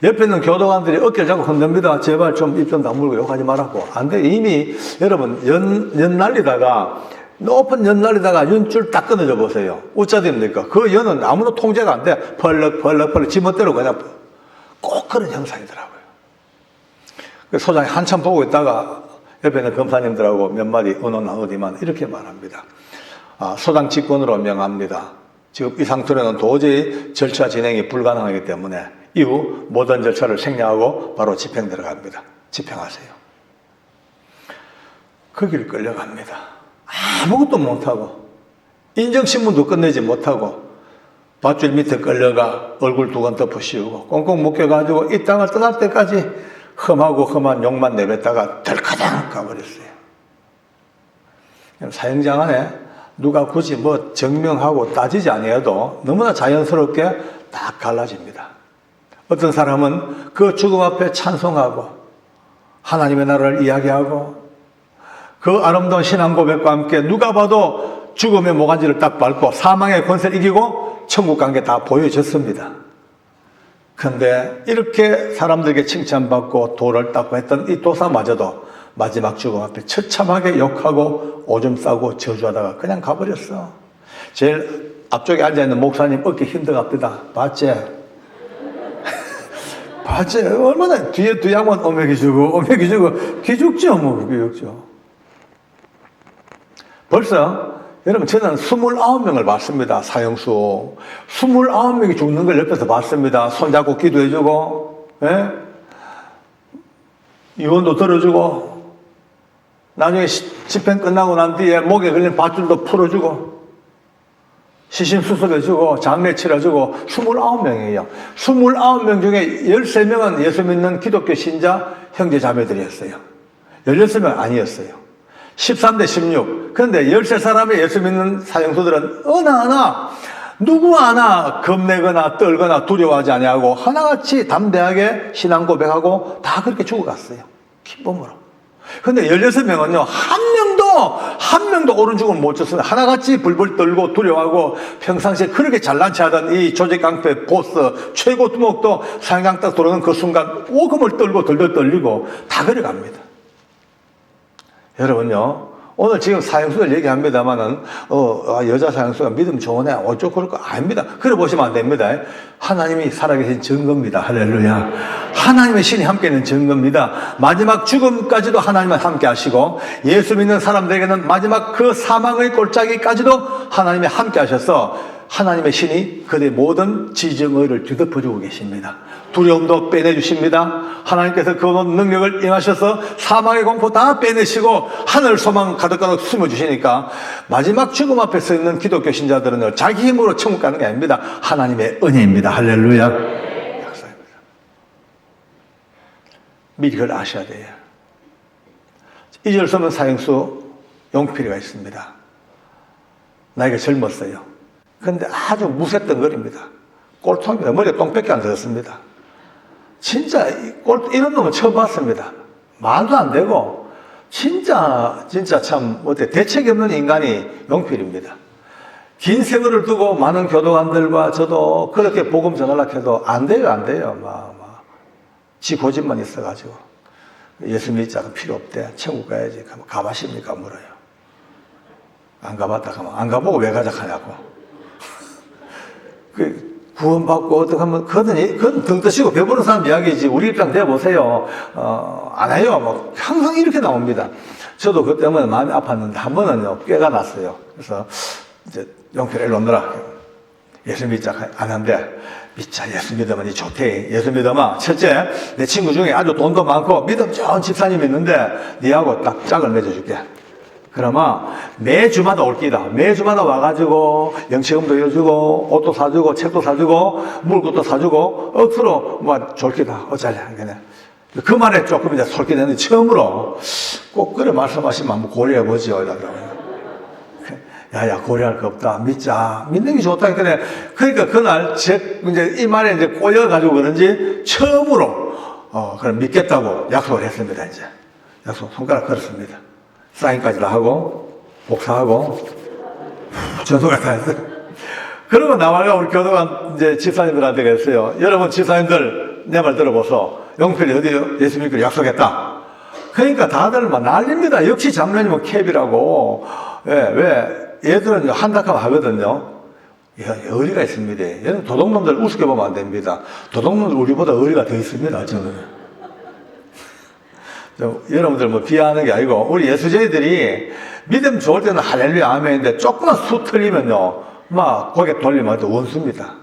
옆에 있는 교도관들이 어깨를 잡고 흔듭니다. 제발 좀 입 좀 다물고 욕하지 말라고. 안 돼. 이미 여러분 연 날리다가 높은 연 날리다가 연줄 딱 끊어져 보세요. 어쩌됩니까? 그 연은 아무도 통제가 안 돼. 펄럭 지멋대로 그냥 꼭 그런 형상이더라고요. 소장이 한참 보고 있다가 옆에 있는 검사님들하고 몇 마디 언어 나누지만 이렇게 말합니다. 소장 직권으로 명합니다. 지금 이 상태로는 도저히 절차 진행이 불가능하기 때문에 이후 모든 절차를 생략하고 바로 집행 들어갑니다. 집행하세요. 거기를 끌려갑니다. 아무것도 못하고 인정신문도 끝내지 못하고 밧줄 밑에 끌려가 얼굴 두건 덮어 씌우고 꽁꽁 묶여가지고 이 땅을 떠날 때까지 험한 욕만 내뱉다가 덜커덩 가버렸어요. 사형장 안에 누가 굳이 뭐 증명하고 따지지 아니해도 너무나 자연스럽게 딱 갈라집니다. 어떤 사람은 그 죽음 앞에 찬송하고 하나님의 나라를 이야기하고 그 아름다운 신앙 고백과 함께 누가 봐도 죽음의 모간지를 딱 밟고 사망의 권세를 이기고 천국 간 게 다 보여졌습니다. 그런데 이렇게 사람들에게 칭찬받고 도를 닦고 했던 이 도사마저도 마지막 죽음 앞에 처참하게 욕하고 오줌 싸고 저주하다가 그냥 가버렸어. 제일 앞쪽에 앉아있는 목사님 어깨 힘들갑니다. 봤지? 봤지? 얼마나 뒤에 한번 오매기주고 기죽죠 뭐. 기죽죠. 벌써 여러분 저는 29명을 봤습니다. 사형수 29명이 죽는 걸 옆에서 봤습니다. 손잡고 기도해주고 유언도 들어주고 나중에 집행 끝나고 난 뒤에 목에 걸린 밧줄도 풀어주고 시신 수습해주고 장례 치러주고 29명이에요. 29명 중에 13명은 예수 믿는 기독교 신자 형제 자매들이었어요. 16명 아니었어요. 13대 16. 그런데 13사람의 예수 믿는 사형수들은 어느 하나 누구 하나 겁내거나 떨거나 두려워하지 아니하고 하나같이 담대하게 신앙 고백하고 다 그렇게 죽어갔어요. 기쁨으로. 근데 16명은요, 한 명도 옳은 죽음을 못 줬어요. 하나같이 불불 떨고 두려워하고 평상시에 그렇게 잘난 체 하던 이 조직깡패 보스, 최고 두목도 사형장 딱 들어오는 그 순간 오금을 떨고 덜덜 떨리고 다 그래갑니다. 여러분요, 오늘 지금 사형수를 얘기합니다만은, 여자 사형수가 믿음 좋으네, 어쩌고 그럴 거 아닙니다. 그래 보시면 안 됩니다. 하나님이 살아계신 증거입니다. 할렐루야. 하나님의 신이 함께 있는 증거입니다. 마지막 죽음까지도 하나님은 함께 하시고, 예수 믿는 사람들에게는 마지막 그 사망의 골짜기까지도 하나님이 함께 하셔서, 하나님의 신이 그들의 모든 지정의를 뒤덮어주고 계십니다. 두려움도 빼내주십니다. 하나님께서 그 능력을 임하셔서 사망의 공포 다 빼내시고 하늘 소망 가득가득 숨어주시니까 마지막 죽음 앞에 서 있는 기독교 신자들은 자기 힘으로 천국 가는 게 아닙니다. 하나님의 은혜입니다. 할렐루야. 약속입니다. 미리 그걸 아셔야 돼요. 2절 서면 사형수 용필이가 있습니다. 나이가 젊었어요. 그런데 아주 무쇠던 거립니다. 꼴통입니다. 머리에 똥밖에 안 들었습니다. 진짜 이런 놈은 처음 봤습니다. 말도 안 되고 진짜 참 대책이 없는 인간이 용필입니다. 긴 세월을 두고 많은 교도관들과 저도 그렇게 복음 전하려고 해도 안 돼요. 지 고집만 있어가지고 예수 믿자가 필요 없대. 천국 가야지. 가봤습니까? 물어요. 안 가봤다 하면 안 가보고 왜 가자 하냐고. 구원받고 어떻게 하면 그건 등 뜨시고 배부른 사람 이야기지. 우리 입장 내보세요. 안 해요. 항상 이렇게 나옵니다. 저도 그 때문에 마음이 아팠는데 한 번은요 꾀가 났어요. 그래서 이제 용필 일로 오너라. 예수 믿자. 안 한대. 믿자. 예수 믿으면 이 좋대. 예수 믿으면 첫째 내 친구 중에 아주 돈도 많고 믿음 좋은 집사님이 있는데 니하고 딱 짝을 맺어줄게. 그러면 매주마다 올기다. 매주마다 와가지고 영치금도 해주고 옷도 사주고 책도 사주고 물것도 사주고 억수로 졸기다. 어쩌냐. 그 말에 조금 이제 솔깃했는데 처음으로 꼭 그래 말씀하시면 한번 고려해보죠. 야야 고려할 거 없다. 믿자. 믿는 게 좋다. 그러니까 그날 이제 이 말에 이제 꼬여가지고 그런지 처음으로 그럼 믿겠다고 약속을 했습니다. 이제 약속 손가락 걸었습니다. 사인까지 다 하고 복사하고 전송을 다 했어요. 그러고 나와가 우리 교도관 이제 집사님들한테 그랬어요. 여러분 집사님들 내 말 들어보소. 용필이 어디요? 예수 믿기로 약속했다. 그러니까 다들 막 난립니다. 역시 장로님은 캡이라고. 왜? 얘들은 한다하면 하거든요. 의리가 있습니다. 얘는 도둑놈들 우습게 보면 안 됩니다. 도둑놈들 우리보다 의리가 더 있습니다. 저는. 여러분들 비하하는 게 아니고 우리 예수쟁이들이 믿음 좋을 때는 할렐루야 아멘인데 조금만 수 틀리면요 고개 돌리면 원수입니다.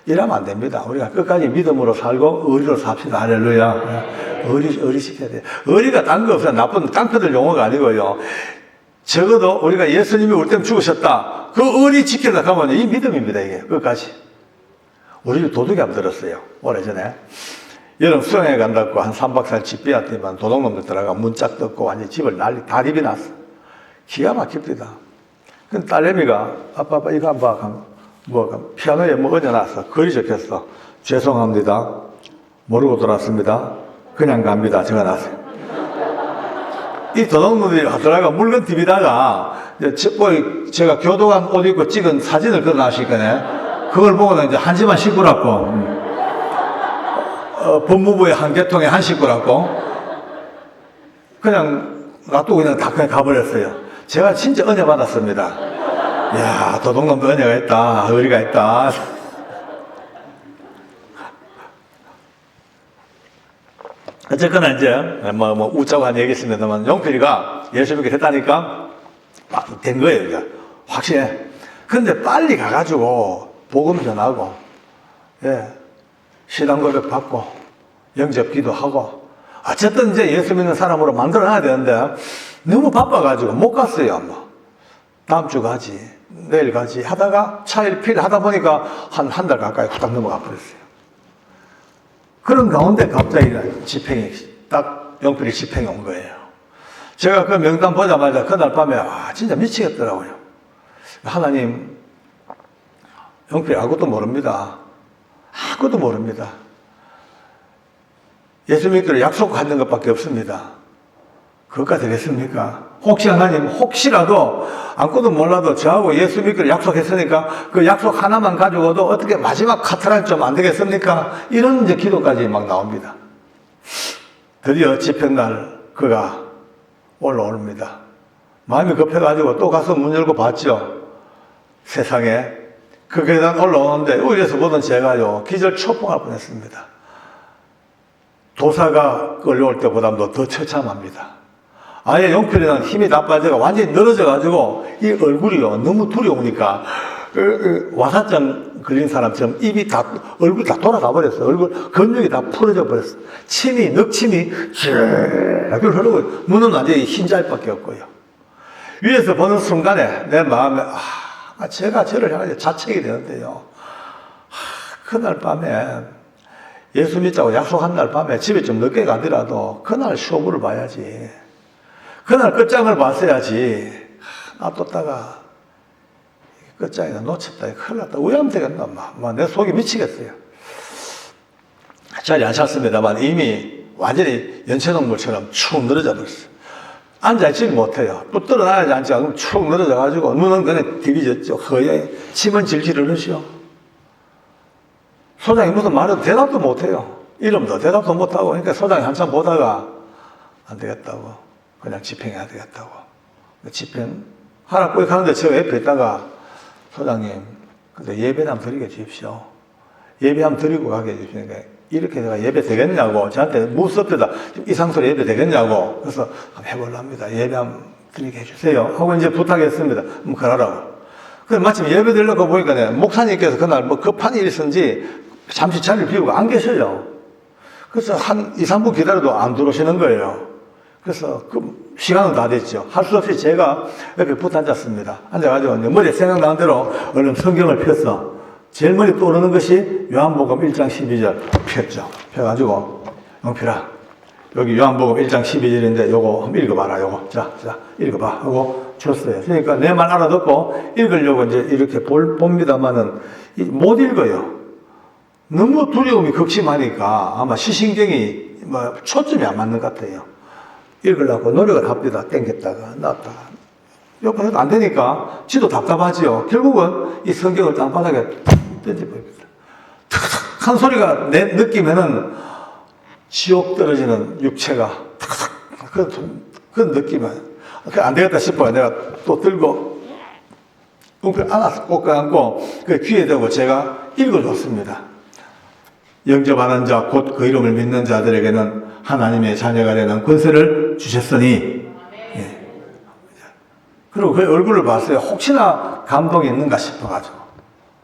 이러면 안 됩니다. 우리가 끝까지 믿음으로 살고 의리로 삽시다. 할렐루야. 의리 시켜야 돼요. 의리가 딴 거 없어요. 나쁜 깡패들 용어가 아니고요. 적어도 우리가 예수님이 우리 때문에 죽으셨다. 그 의리 지키려고 하면 이 믿음입니다. 이게 끝까지. 우리 집 도둑이 한번 들었어요. 오래전에. 여름 수영회 간다고 한 3박 4일 집 비었더니만 도둑놈들 들어가 문짝 뜯고 완전 집을 다리비 났어. 기가 막힙니다. 근데 딸내미가 아빠 이거 한번 봐. 피아노에 얹어놨어. 글이 적혔어. 죄송합니다. 모르고 돌았습니다. 그냥 갑니다. 적어놨어요. 이 도둑놈들이 들어가 물건 디비다가 제가 교도관 옷 입고 찍은 사진을 걸어놨으니까 그걸 보고 이제 한 집안 식구라고. 법무부의 한 개통에 한 식구라고 그냥 놔두고 그냥 다 그냥 가버렸어요. 제가 진짜 은혜 받았습니다. 이야, 도둑놈도 은혜가 있다. 의리가 있다. 어쨌거나 이제 웃자고 한 얘기 있습니다만 용필이가 예수 믿게 됐다니까 된 거예요. 이제 확실해. 근데 빨리 가가지고 복음 전하고 신앙 고백 받고 영접 기도하고 어쨌든 이제 예수 믿는 사람으로 만들어놔야 되는데 너무 바빠가지고 못 갔어요. 다음 주 가지 내일 가지 하다가 차일피일 하다 보니까 한 달 가까이 후딱 넘어가 버렸어요. 그런 가운데 갑자기 집행이 딱 용필이 집행이 온 거예요. 제가 그 명단 보자마자 그날 밤에 진짜 미치겠더라고요. 하나님 용필이 아무것도 모릅니다. 아무것도 모릅니다. 예수 믿기로 약속하는 것밖에 없습니다. 그것까지 되겠습니까? 혹시 하나님 혹시라도 아무것도 몰라도 저하고 예수 믿기로 약속했으니까 그 약속 하나만 가지고도 어떻게 마지막 카트라인 좀 안 되겠습니까? 이런 이제 기도까지 막 나옵니다. 드디어 집행날 그가 올라옵니다. 마음이 급해가지고 또 가서 문 열고 봤죠. 세상에. 그 계단 올라오는데 위에서 보던 제가요, 기절 초풍할 뻔했습니다. 도사가 끌려올 때보다도 더 처참합니다. 아예 용필이는 힘이 다 빠져가 완전히 늘어져가지고 이 얼굴이요, 너무 두려우니까 와사증 걸린 사람처럼 입이 다, 얼굴 다 돌아가 버렸어요. 얼굴 근육이 다 풀어져 버렸어요. 침이, 넋침이 쭉 흐르고 눈은 완전히 흰자밖에 없고요. 위에서 보는 순간에 내 마음에 제가 저를 향해 자책이 되는데요. 그날 밤에 예수 믿자고 약속한 날 밤에 집에 좀 늦게 가더라도 그날 쇼부를 봐야지. 그날 끝장을 봤어야지. 놔뒀다가 끝장이나 놓쳤다. 큰일 났다. 왜 하면 되겠나. 내 속이 미치겠어요. 자리 안 찼습니다만 이미 완전히 연체동물처럼 축 늘어져 버렸어요. 앉아있지 못해요. 또 떨어나야지 앉지 않으면 축 늘어져가지고 눈은 그냥 디비졌죠. 허여 침은 질질 흐르시오. 소장이 무슨 말해도 대답도 못해요. 이름도 대답도 못하고. 그러니까 소장이 한참 보다가 안 되겠다고. 그냥 집행해야 되겠다고. 집행하라 꼭 하는데 저 옆에 있다가 소장님, 근데 예배 한번 드리게 해주십시오. 예배 한번 드리고 가게 해주십시오. 이렇게 내가 예배 되겠냐고. 저한테 무섭다. 이상소리 예배 되겠냐고. 그래서 한번 해보랍니다. 예배 한번 드리게 해주세요. 하고 이제 부탁했습니다. 그러라고. 그래서 마침 예배 드리려고 보니까 목사님께서 그날 뭐 급한 일이 있었는지 잠시 자리를 비우고 안 계셔요. 그래서 한 2, 3분 기다려도 안 들어오시는 거예요. 그래서 그 시간은 다 됐죠. 할 수 없이 제가 옆에 붙어 앉았습니다. 앉아가지고 머리에 생각나는 대로 얼른 성경을 폈어. 제일 머리 떠오르는 것이 요한복음 1장 12절 폈죠. 펴가지고 영필아 여기 요한복음 1장 12절인데 요거 한번 읽어봐라. 요거 자 읽어봐 하고 줬어요. 그러니까 내 말 알아듣고 읽으려고 이제 이렇게 봅니다만은 못 읽어요. 너무 두려움이 극심하니까 아마 시신경이 초점이 안 맞는 것 같아요. 읽으려고 노력을 합니다. 땡겼다가 놨다가 옆에서 안 되니까 지도 답답하지요. 결국은 이 성경을 땅바닥에 던져버립니다. 탁탁한 소리가 내 느낌에는 지옥 떨어지는 육체가 탁탁 그 느낌은 안 되겠다 싶어요. 내가 또 들고 웅크를 안아서 꼭 안고 그 귀에 대고 제가 읽어줬습니다. 영접하는 자 곧 그 이름을 믿는 자들에게는 하나님의 자녀가 되는 권세를 주셨으니. 예. 그리고 그 얼굴을 봤어요. 혹시나 감동이 있는가 싶어가지고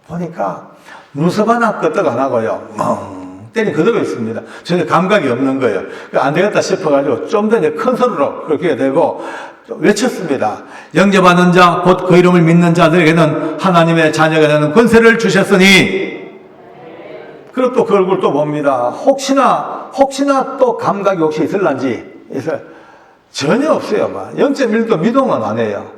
보니까 눈썹 하나 끄떡 안 하고요. 멍 때리 그대로 있습니다. 전혀 감각이 없는 거예요. 안 되겠다 싶어가지고 좀 더 큰 소리로 그렇게 되고 외쳤습니다. 영접하는 자 곧 그 이름을 믿는 자들에게는 하나님의 자녀가 되는 권세를 주셨으니. 그리고 또 그 얼굴 또 봅니다. 혹시나 또 감각이 혹시 있을란지. 전혀 없어요. 0.1도 미동은 안 해요.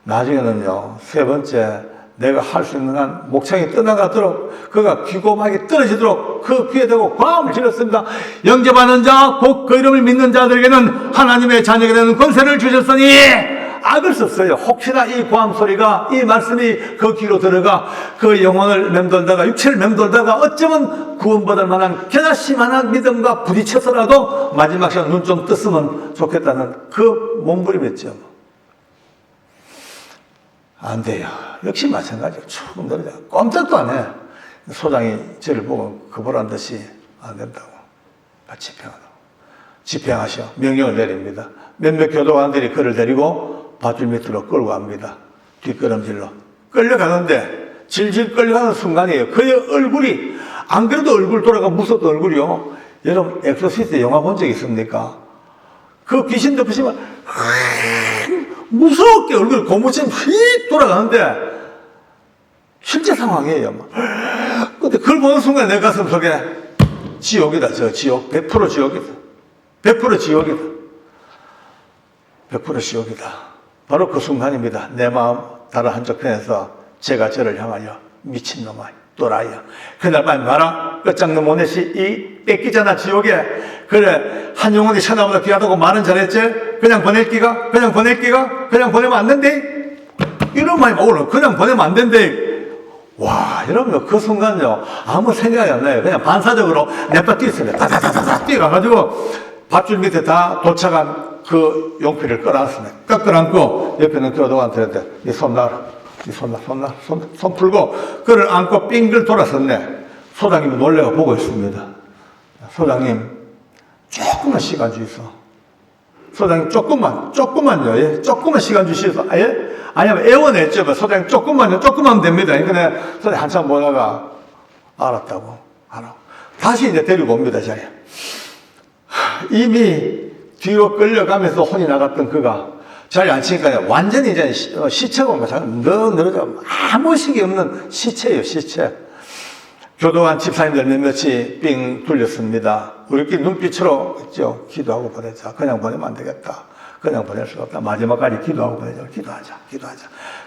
나중에는요, 세 번째, 내가 할 수 있는 한 목청이 떠나가도록, 그가 귀고막이 떨어지도록 그 귀에 대고 과음을 질렀습니다. 영접하는 자, 곧 그 이름을 믿는 자들에게는 하나님의 자녀가 되는 권세를 주셨으니. 악을 썼어요. 혹시나 이 고함 소리가, 이 말씀이 그 귀로 들어가 그 영혼을 맴돌다가, 육체를 맴돌다가 어쩌면 구원받을 만한 겨자씨만한 믿음과 부딪혀서라도 마지막 시간 눈 좀 떴으면 좋겠다는 그 몸부림했죠. 안 돼요. 역시 마찬가지예요. 조금 늘어져. 꼼짝도 안 해. 소장이 저를 보고 거부란 듯이 안 된다고. 집행하라고. 집행하시오. 명령을 내립니다. 몇몇 교도관들이 그를 데리고 밧줄 밑으로 끌고 갑니다. 뒷걸음질로. 끌려가는데 질질 끌려가는 순간이에요. 그의 얼굴이 안 그래도 얼굴 돌아가 무섭던 얼굴이요. 여러분 엑소시스트 영화 본 적 있습니까? 그 귀신 덮으시면 무섭게 얼굴 고무처럼 휙 돌아가는데 실제 상황이에요. 근데 그걸 보는 순간 내 가슴 속에 지옥이다. 저 지옥. 100% 지옥이다. 100% 지옥이다. 100% 지옥이다. 바로 그 순간입니다. 내 마음 다른 한쪽 편에서 제가 저를 향하여 미친놈아 또라이야. 그날 밤에 말아 끝장는 모넷이 이 뺏기잖아 지옥에. 그래 한 영혼이 천하보다 귀하다고 말은 잘했지. 그냥 보낼 기가 그냥 보내면 안 된대. 이런 말이 오늘 그냥 보내면 안 된대. 와 여러분 그 순간요 아무 생각이 안 나요. 그냥 반사적으로 냅다 뛰었습니다. 다다다다 뛰어가가지고 밧줄 밑에 다 도착한 그 용필을 끌어안습니다. 딱 끌어안고 옆에 있는 교도관한테 네 손 놔라. 네 손 놔. 손 풀고 그를 안고 빙글 돌아섰네. 소장님이 놀래고 보고 있습니다. 소장님, 조금만 시간 주이소. 소장님, 조금만요. 예? 조금만 시간 주시소. 아, 예? 아니면 애원했죠. 소장님, 조금만요. 조금만 됩니다. 근데 소장님 한참 보다가 알았다고. 다시 이제 데리고 옵니다, 자리에. 이미 뒤로 끌려가면서 혼이 나갔던 그가 자리에 앉히니까 완전히 이제 시체고 늘어져 아무 식이 없는 시체예요, 시체. 교도관 집사님들 몇몇이 삥 둘렸습니다. 우리끼리 눈빛으로 했죠. 기도하고 보내자. 그냥 보내면 안 되겠다. 그냥 보낼 수가 없다. 마지막까지 기도하고 보내자. 기도하자.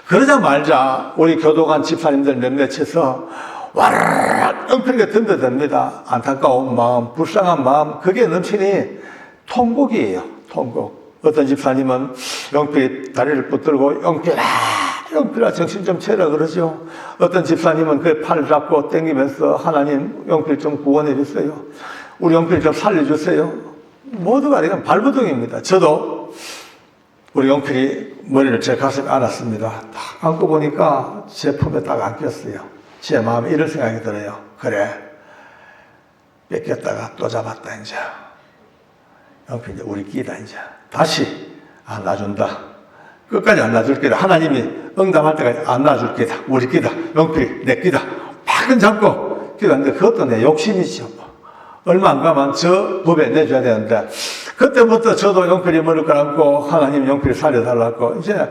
그러자 말자 우리 교도관 집사님들 몇몇에서 와르르 엉클게 든드듭니다. 안타까운 마음, 불쌍한 마음, 그게 넘치니 통곡이에요. 통곡. 어떤 집사님은 영필이 다리를 붙들고 영필아 정신 좀 차려 그러죠. 어떤 집사님은 그 팔 잡고 당기면서 하나님 영필 좀 구원해 주세요. 우리 영필 좀 살려주세요. 모두가 그냥 발버둥입니다. 저도 우리 영필이 머리를 제 가슴에 안았습니다. 딱 안고 보니까 제 품에 딱 안겼어요. 제 마음에 이런 생각이 들어요. 그래, 뺏겼다가 또 잡았다 이제. 영필 이제 우리 끼다 이제. 다시 안 놔준다. 끝까지 안 놔줄 게다. 하나님이 응답할 때까지 안 놔줄 게다. 우리 끼다. 영필이 내 끼다. 팍은 잡고 기도하는데 그것도 내 욕심이죠. 얼마 안 가면 저 법에 내줘야 되는데 그때부터 저도 영필이 머리를 감고 하나님 영필이 살려달라고 이제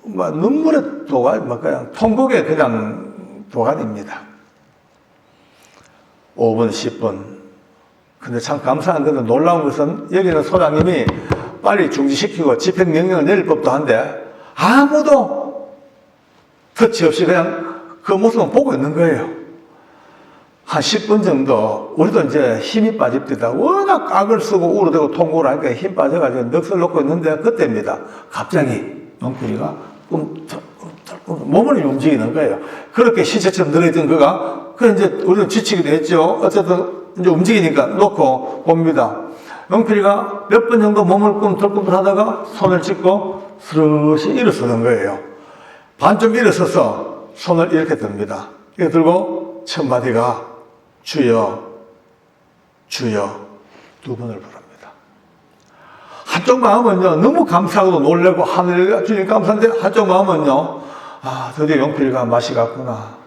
눈물의 도가 그냥 통곡의 그냥 도가니입니다. 5분, 10분. 근데 참 감사한 것은 놀라운 것은 여기는 소장님이 빨리 중지시키고 집행명령을 내릴 법도 한데 아무도 터치 없이 그냥 그 모습을 보고 있는 거예요. 한 10분 정도 우리도 이제 힘이 빠집니다. 워낙 깍을 쓰고 울어대고 통곡을 하니까 힘 빠져가지고 넋을 놓고 있는데 그때입니다. 갑자기 영필이가 몸을 움직이는 거예요. 그렇게 시체처럼 늘어있던 그가 그래 이제 우리는 지치기도 했죠. 어쨌든 이제 움직이니까 놓고 봅니다. 영필이가 몇 번 정도 몸을 꿈틀꿈틀 하다가 손을 짚고 스르시 일어서는 거예요. 반쯤 일어서서 손을 이렇게 듭니다. 이렇게 들고 첫 마디가 주여, 주여 두 번을 부릅니다. 한쪽 마음은요 너무 감사하고 놀래고 하늘 주님 감사한데 한쪽 마음은요 드디어 영필이가 맛이 갔구나.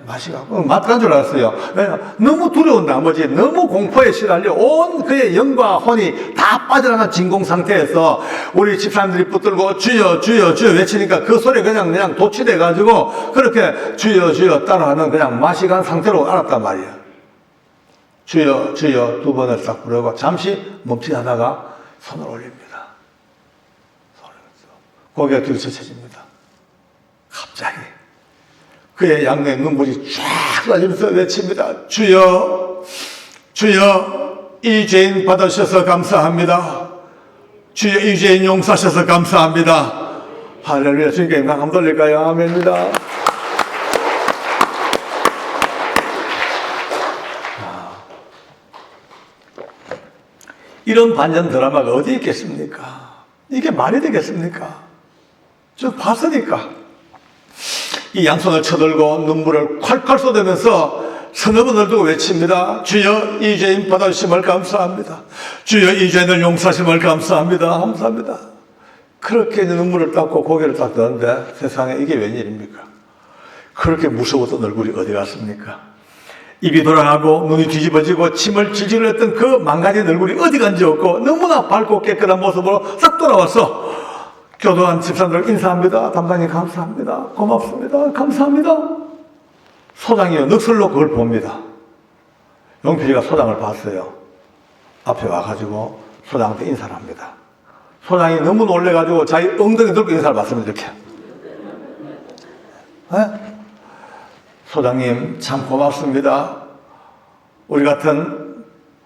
맛이 갔구나. 맛 간 줄 알았어요. 왜냐하면 너무 두려운 나머지 너무 공포에 시달려 온 그의 영과 혼이 다 빠져나간 진공 상태에서 우리 집사람들이 붙들고 주여 주여 주여 외치니까 그 소리에 그냥 도취돼가지고 그렇게 주여 주여 따라하는 그냥 맛이 간 상태로 알았단 말이에요. 주여 주여 두 번을 싹 부르고 잠시 멈칫하다가 손을 올립니다. 고개가 들쳐쳐집니다. 갑자기 그의 양의 눈물이 쫙 쏟아지면서 외칩니다. 주여, 주여, 이 죄인 받으셔서 감사합니다. 주여, 이 죄인 용서하셔서 감사합니다. 할렐루야. 주님께 영광 한번 돌릴까요? 아멘입니다. 이런 반전 드라마가 어디 있겠습니까? 이게 말이 되겠습니까? 저 봤으니까. 이 양손을 쳐들고 눈물을 콸콸 쏟으면서 서너 번을 두고 외칩니다. 주여 이 죄인 받아주심을 감사합니다. 주여 이 죄인을 용서하심을 감사합니다. 감사합니다. 그렇게 눈물을 닦고 고개를 닦는데 세상에 이게 웬일입니까? 그렇게 무서웠던 얼굴이 어디 갔습니까? 입이 돌아가고 눈이 뒤집어지고 침을 질질 흘렸던 그 망가진 얼굴이 어디 간지 없고 너무나 밝고 깨끗한 모습으로 싹 돌아와서 교도관 집사님들 인사합니다. 담당님 감사합니다. 고맙습니다. 감사합니다. 소장이요. 넋을로 그걸 봅니다. 영필이가 소장을 봤어요. 앞에 와가지고 소장한테 인사를 합니다. 소장이 너무 놀래가지고 자기 엉덩이 들고 인사를 받습니다. 이렇게. 네? 소장님 참 고맙습니다. 우리 같은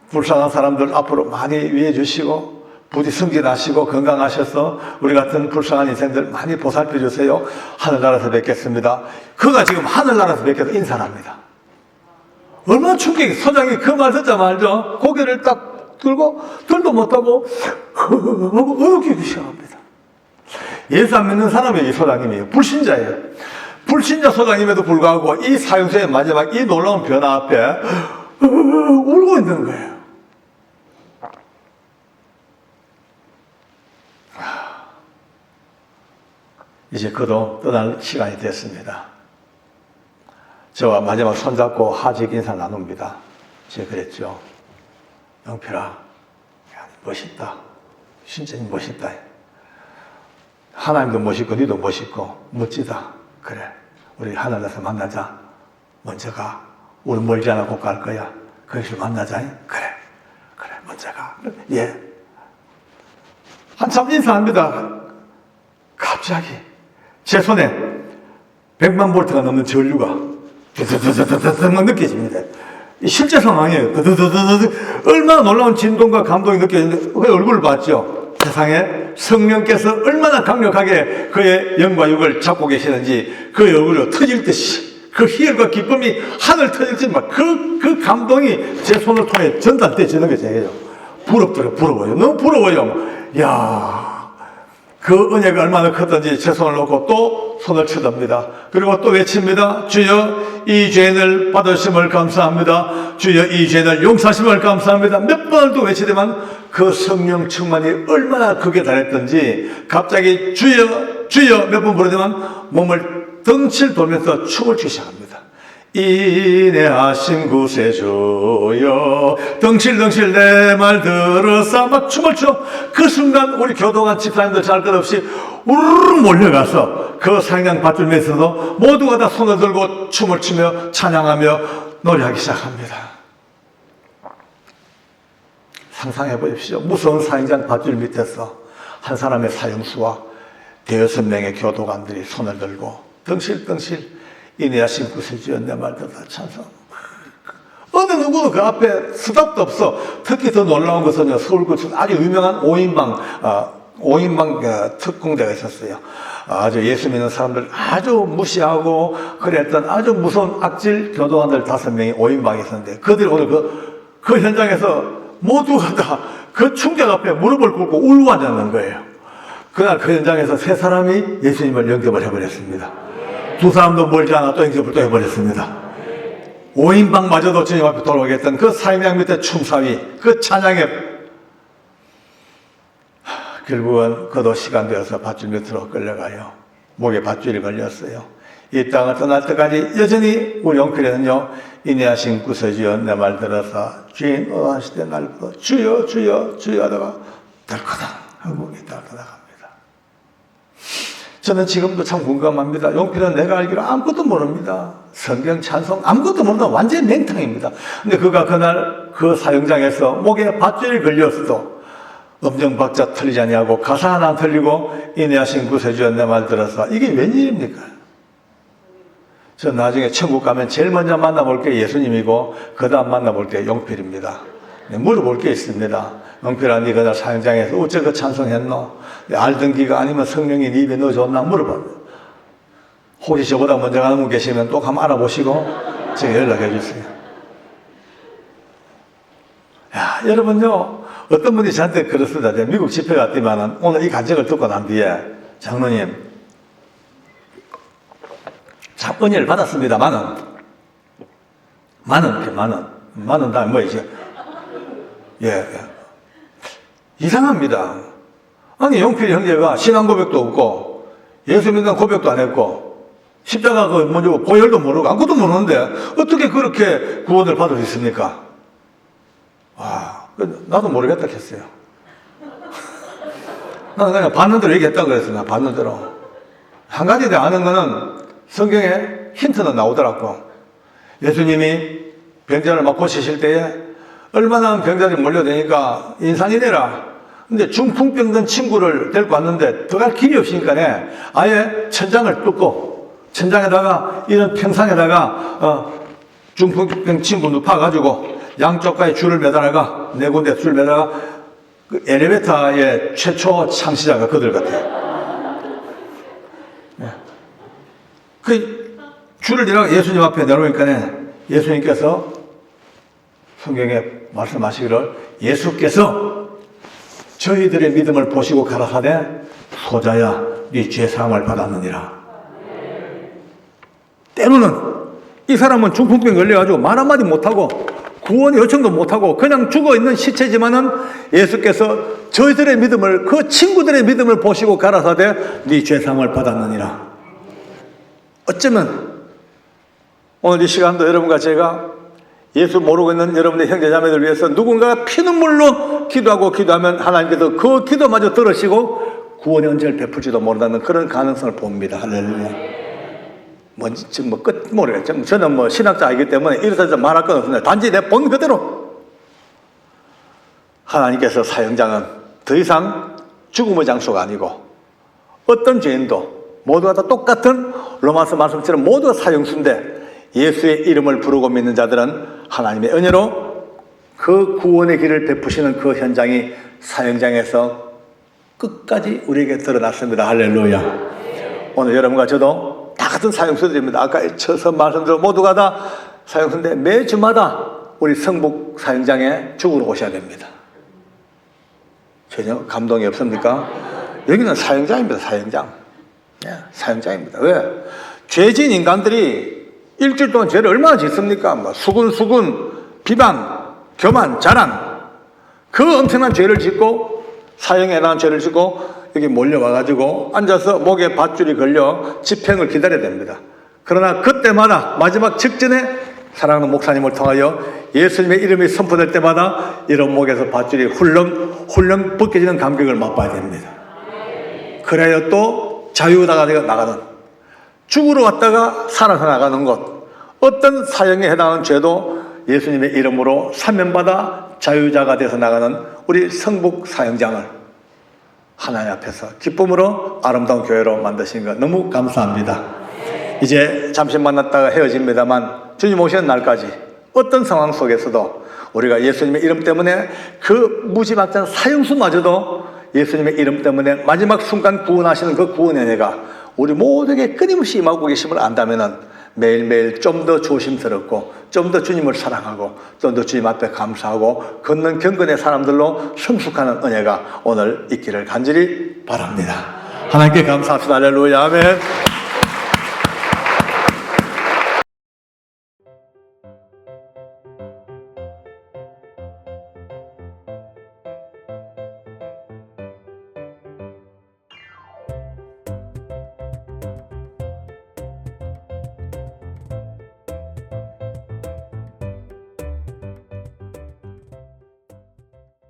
불쌍한 사람들 앞으로 많이 위해 주시고 부디 승진하시고 건강하셔서 우리 같은 불쌍한 인생들 많이 보살펴 주세요. 하늘나라에서 뵙겠습니다. 그가 지금 하늘나라에서 뵙겠다 인사를 합니다. 얼마나 충격이. 소장이 그 말 듣자마자 고개를 딱 들고 들도 못하고 어렵게 시작합니다. 예수 안 믿는 사람이 이 소장님이에요. 불신자예요. 불신자 소장님에도 불구하고 이 사형수의 마지막 이 놀라운 변화 앞에 울고 있는 거예요. 이제 그도 떠날 시간이 됐습니다. 저와 마지막 손잡고 하직 인사 나눕니다. 제가 그랬죠. 영필아, 멋있다. 진짜 멋있다. 하나님도 멋있고 니도 멋있고 멋지다. 그래, 우리 하늘에서 만나자. 먼저 가. 우리 멀지 않아 곧 갈 거야. 거기서 만나자. 그래, 먼저 가. 예. 한참 인사합니다. 갑자기 제 손에 100만 볼트가 넘는 전류가 드드드드드드만 느껴집니다. 실제 상황이에요. 드드드드드. 얼마나 놀라운 진동과 감동이 느껴지는데 그 얼굴을 봤죠. 세상에 성령께서 얼마나 강력하게 그의 영과 육을 잡고 계시는지 그의 얼굴이 터질 듯이 그 희열과 기쁨이 하늘 터질지 그 감동이 제 손을 통해 전달되지는 게 제게요. 부러워요. 너무 부러워요. 야. 그 은혜가 얼마나 컸던지 제 손을 놓고 또 손을 쳐듭니다. 그리고 또 외칩니다. 주여 이 죄인을 받으심을 감사합니다. 주여 이 죄인을 용서하심을 감사합니다. 몇 번을 또 외치지만 그 성령 충만이 얼마나 크게 달했던지 갑자기 주여 몇 번 부르지만 몸을 덩칠 돌면서 춤을 추기 시작합니다. 인내하신 구세주여 덩실덩실 내 말 들어서 막 춤을 춰. 그 순간 우리 교도관 집사님들 잘 것 없이 우르르 몰려가서 그 상냥 밧줄에서도 모두가 다 손을 들고 춤을 추며 찬양하며 노래하기 시작합니다. 상상해 보십시오. 무서운 사형장 밧줄 밑에서 한 사람의 사형수와 대여섯 명의 교도관들이 손을 들고 덩실덩실 인내하신 구세주여 내 말 듣다 찬송. 어느 누구도 그 앞에 수답도 없어. 특히 더 놀라운 것은요, 서울구청 아주 유명한 5인방 특공대가 있었어요. 아주 예수 믿는 사람들 아주 무시하고 그랬던 아주 무서운 악질 교도관들 5명이 5인방에 있었는데 그들이 오늘 그 현장에서 모두가 다 그 충격 앞에 무릎을 꿇고 울고 앉았는 거예요. 그날 그 현장에서 3사람이 예수님을 영접을 해버렸습니다. 2사람도 멀지 않아 또 영접을 또 해버렸습니다. 5인방마저도 주님 앞에 돌아오겠던 그 사형장 밑에 춤사위, 그 찬양에 결국은 그도 시간 되어서 밧줄 밑으로 끌려가요. 목에 밧줄이 걸렸어요. 이 땅을 떠날 때까지 여전히 우리 영필에는요, 인내하신 구세주여 내 말 들어서 주인 오하실 때 날 불러 주여 주여 주여 하다가 덜커당 하고 이 땅을 떠나갑니다. 저는 지금도 참 궁금합니다. 용필은 내가 알기로 아무것도 모릅니다. 성경 찬송 아무것도 모른다. 완전히 맹탕입니다. 근데 그가 그날 그 사형장에서 목에 밧줄이 걸렸어도 음정 박자 틀리지 아니하고 가사 하나 안 틀리고 인내하신 구세주여 내 말 들어서 이게 웬일입니까? 저 나중에 천국 가면 제일 먼저 만나볼 게 예수님이고 그 다음 만나볼 게 용필입니다. 물어볼 게 있습니다. 용필아, 니 그날 사형장에서 어째 그 찬송했노? 알던 기가 아니면 성령이 네 입에 넣어줬나? 물어봅니다. 혹시 저보다 먼저 가는 분 계시면 또 한번 알아보시고 제가 연락해 주세요. 야, 여러분요, 어떤 분이 저한테 그랬습니다. 제가 미국 집회 갔더니만 오늘 이 간증을 듣고 난 뒤에 장로님, 참 은혜를 받았습니다. 만원 다음에 뭐이지? 예. 이상합니다. 아니, 용필 형제가 신앙 고백도 없고, 예수 믿는 고백도 안 했고, 십자가 그 뭐죠, 보혈도 모르고, 아무것도 모르는데, 어떻게 그렇게 구원을 받을 수 있습니까? 와, 나도 모르겠다 했어요. 나는 그냥 받는 대로 얘기했다고 그랬어요. 받는 대로. 한 가지 내가 아는 거는, 성경에 힌트는 나오더라고. 예수님이 병자를 막 고치실 때에 얼마나 병자들이 몰려드니까 인산이 되라. 근데 중풍병 든 친구를 데리고 왔는데 들어갈 길이 없으니까 아예 천장을 뚫고 천장에다가 이런 평상에다가 중풍병 친구 눕혀가지고 양쪽까지 줄을 매달아가 4군데 줄을 매달아가 그 엘리베이터의 최초 창시자가 그들 같아요. 그 줄을 내가 예수님 앞에 내놓으니까 예수님께서 성경에 말씀하시기를 예수께서 저희들의 믿음을 보시고 가라사대 소자야 네 죄사함을 받았느니라. 때로는 이 사람은 중풍병 걸려가지고 말 한마디 못하고 구원 요청도 못하고 그냥 죽어있는 시체지만은 예수께서 저희들의 믿음을, 그 친구들의 믿음을 보시고 가라사대 네 죄사함을 받았느니라. 어쩌면 오늘 이 시간도 여러분과 제가 예수 모르고 있는 여러분의 형제자매들 위해서 누군가가 피눈물로 기도하면 하나님께서 그 기도마저 들으시고 구원의 은혜를 베풀지도 모른다는 그런 가능성을 봅니다. 할렐루야. 지금 끝 모르겠죠. 저는 신학자이기 때문에 이래서 말할 건 없습니다. 단지 내 본 그대로 하나님께서 사형장은 더 이상 죽음의 장소가 아니고 어떤 죄인도 모두가 다 똑같은 로마서 말씀처럼 모두가 사형수인데 예수의 이름을 부르고 믿는 자들은 하나님의 은혜로 그 구원의 길을 베푸시는 그 현장이 사형장에서 끝까지 우리에게 드러났습니다. 할렐루야. 오늘 여러분과 저도 다 같은 사형수들입니다. 아까 처서 말씀드린 모두가 다 사형수인데 매주마다 우리 성북 사형장에 죽으러 오셔야 됩니다. 전혀 감동이 없습니까? 여기는 사형장입니다. 사형장. 사형장입니다. 왜? 죄진 인간들이 일주일 동안 죄를 얼마나 짓습니까? 수군, 비방, 교만, 자랑, 그 엄청난 죄를 짓고 사형에 해당한 죄를 짓고 여기 몰려와가지고 앉아서 목에 밧줄이 걸려 집행을 기다려야 됩니다. 그러나 그때마다 마지막 직전에 사랑하는 목사님을 통하여 예수님의 이름이 선포될 때마다 이런 목에서 밧줄이 훌렁 벗겨지는 감격을 맛봐야 됩니다. 그래야 또 자유다가 나가는, 죽으러 왔다가 살아서 나가는 것, 어떤 사형에 해당하는 죄도 예수님의 이름으로 사면받아 자유자가 돼서 나가는 우리 성북 사형장을 하나님 앞에서 기쁨으로 아름다운 교회로 만드신 것 너무 감사합니다. 이제 잠시 만났다가 헤어집니다만 주님 오시는 날까지 어떤 상황 속에서도 우리가 예수님의 이름 때문에 그 무지막지한 사형수마저도 예수님의 이름 때문에 마지막 순간 구원하시는 그 구원의 은혜가 우리 모두에게 끊임없이 임하고 계심을 안다면은 매일매일 좀 더 조심스럽고 좀 더 주님을 사랑하고 좀 더 주님 앞에 감사하고 걷는 경건의 사람들로 성숙하는 은혜가 오늘 있기를 간절히 바랍니다. 하나님께 감사합시다. 할렐루야. 아멘.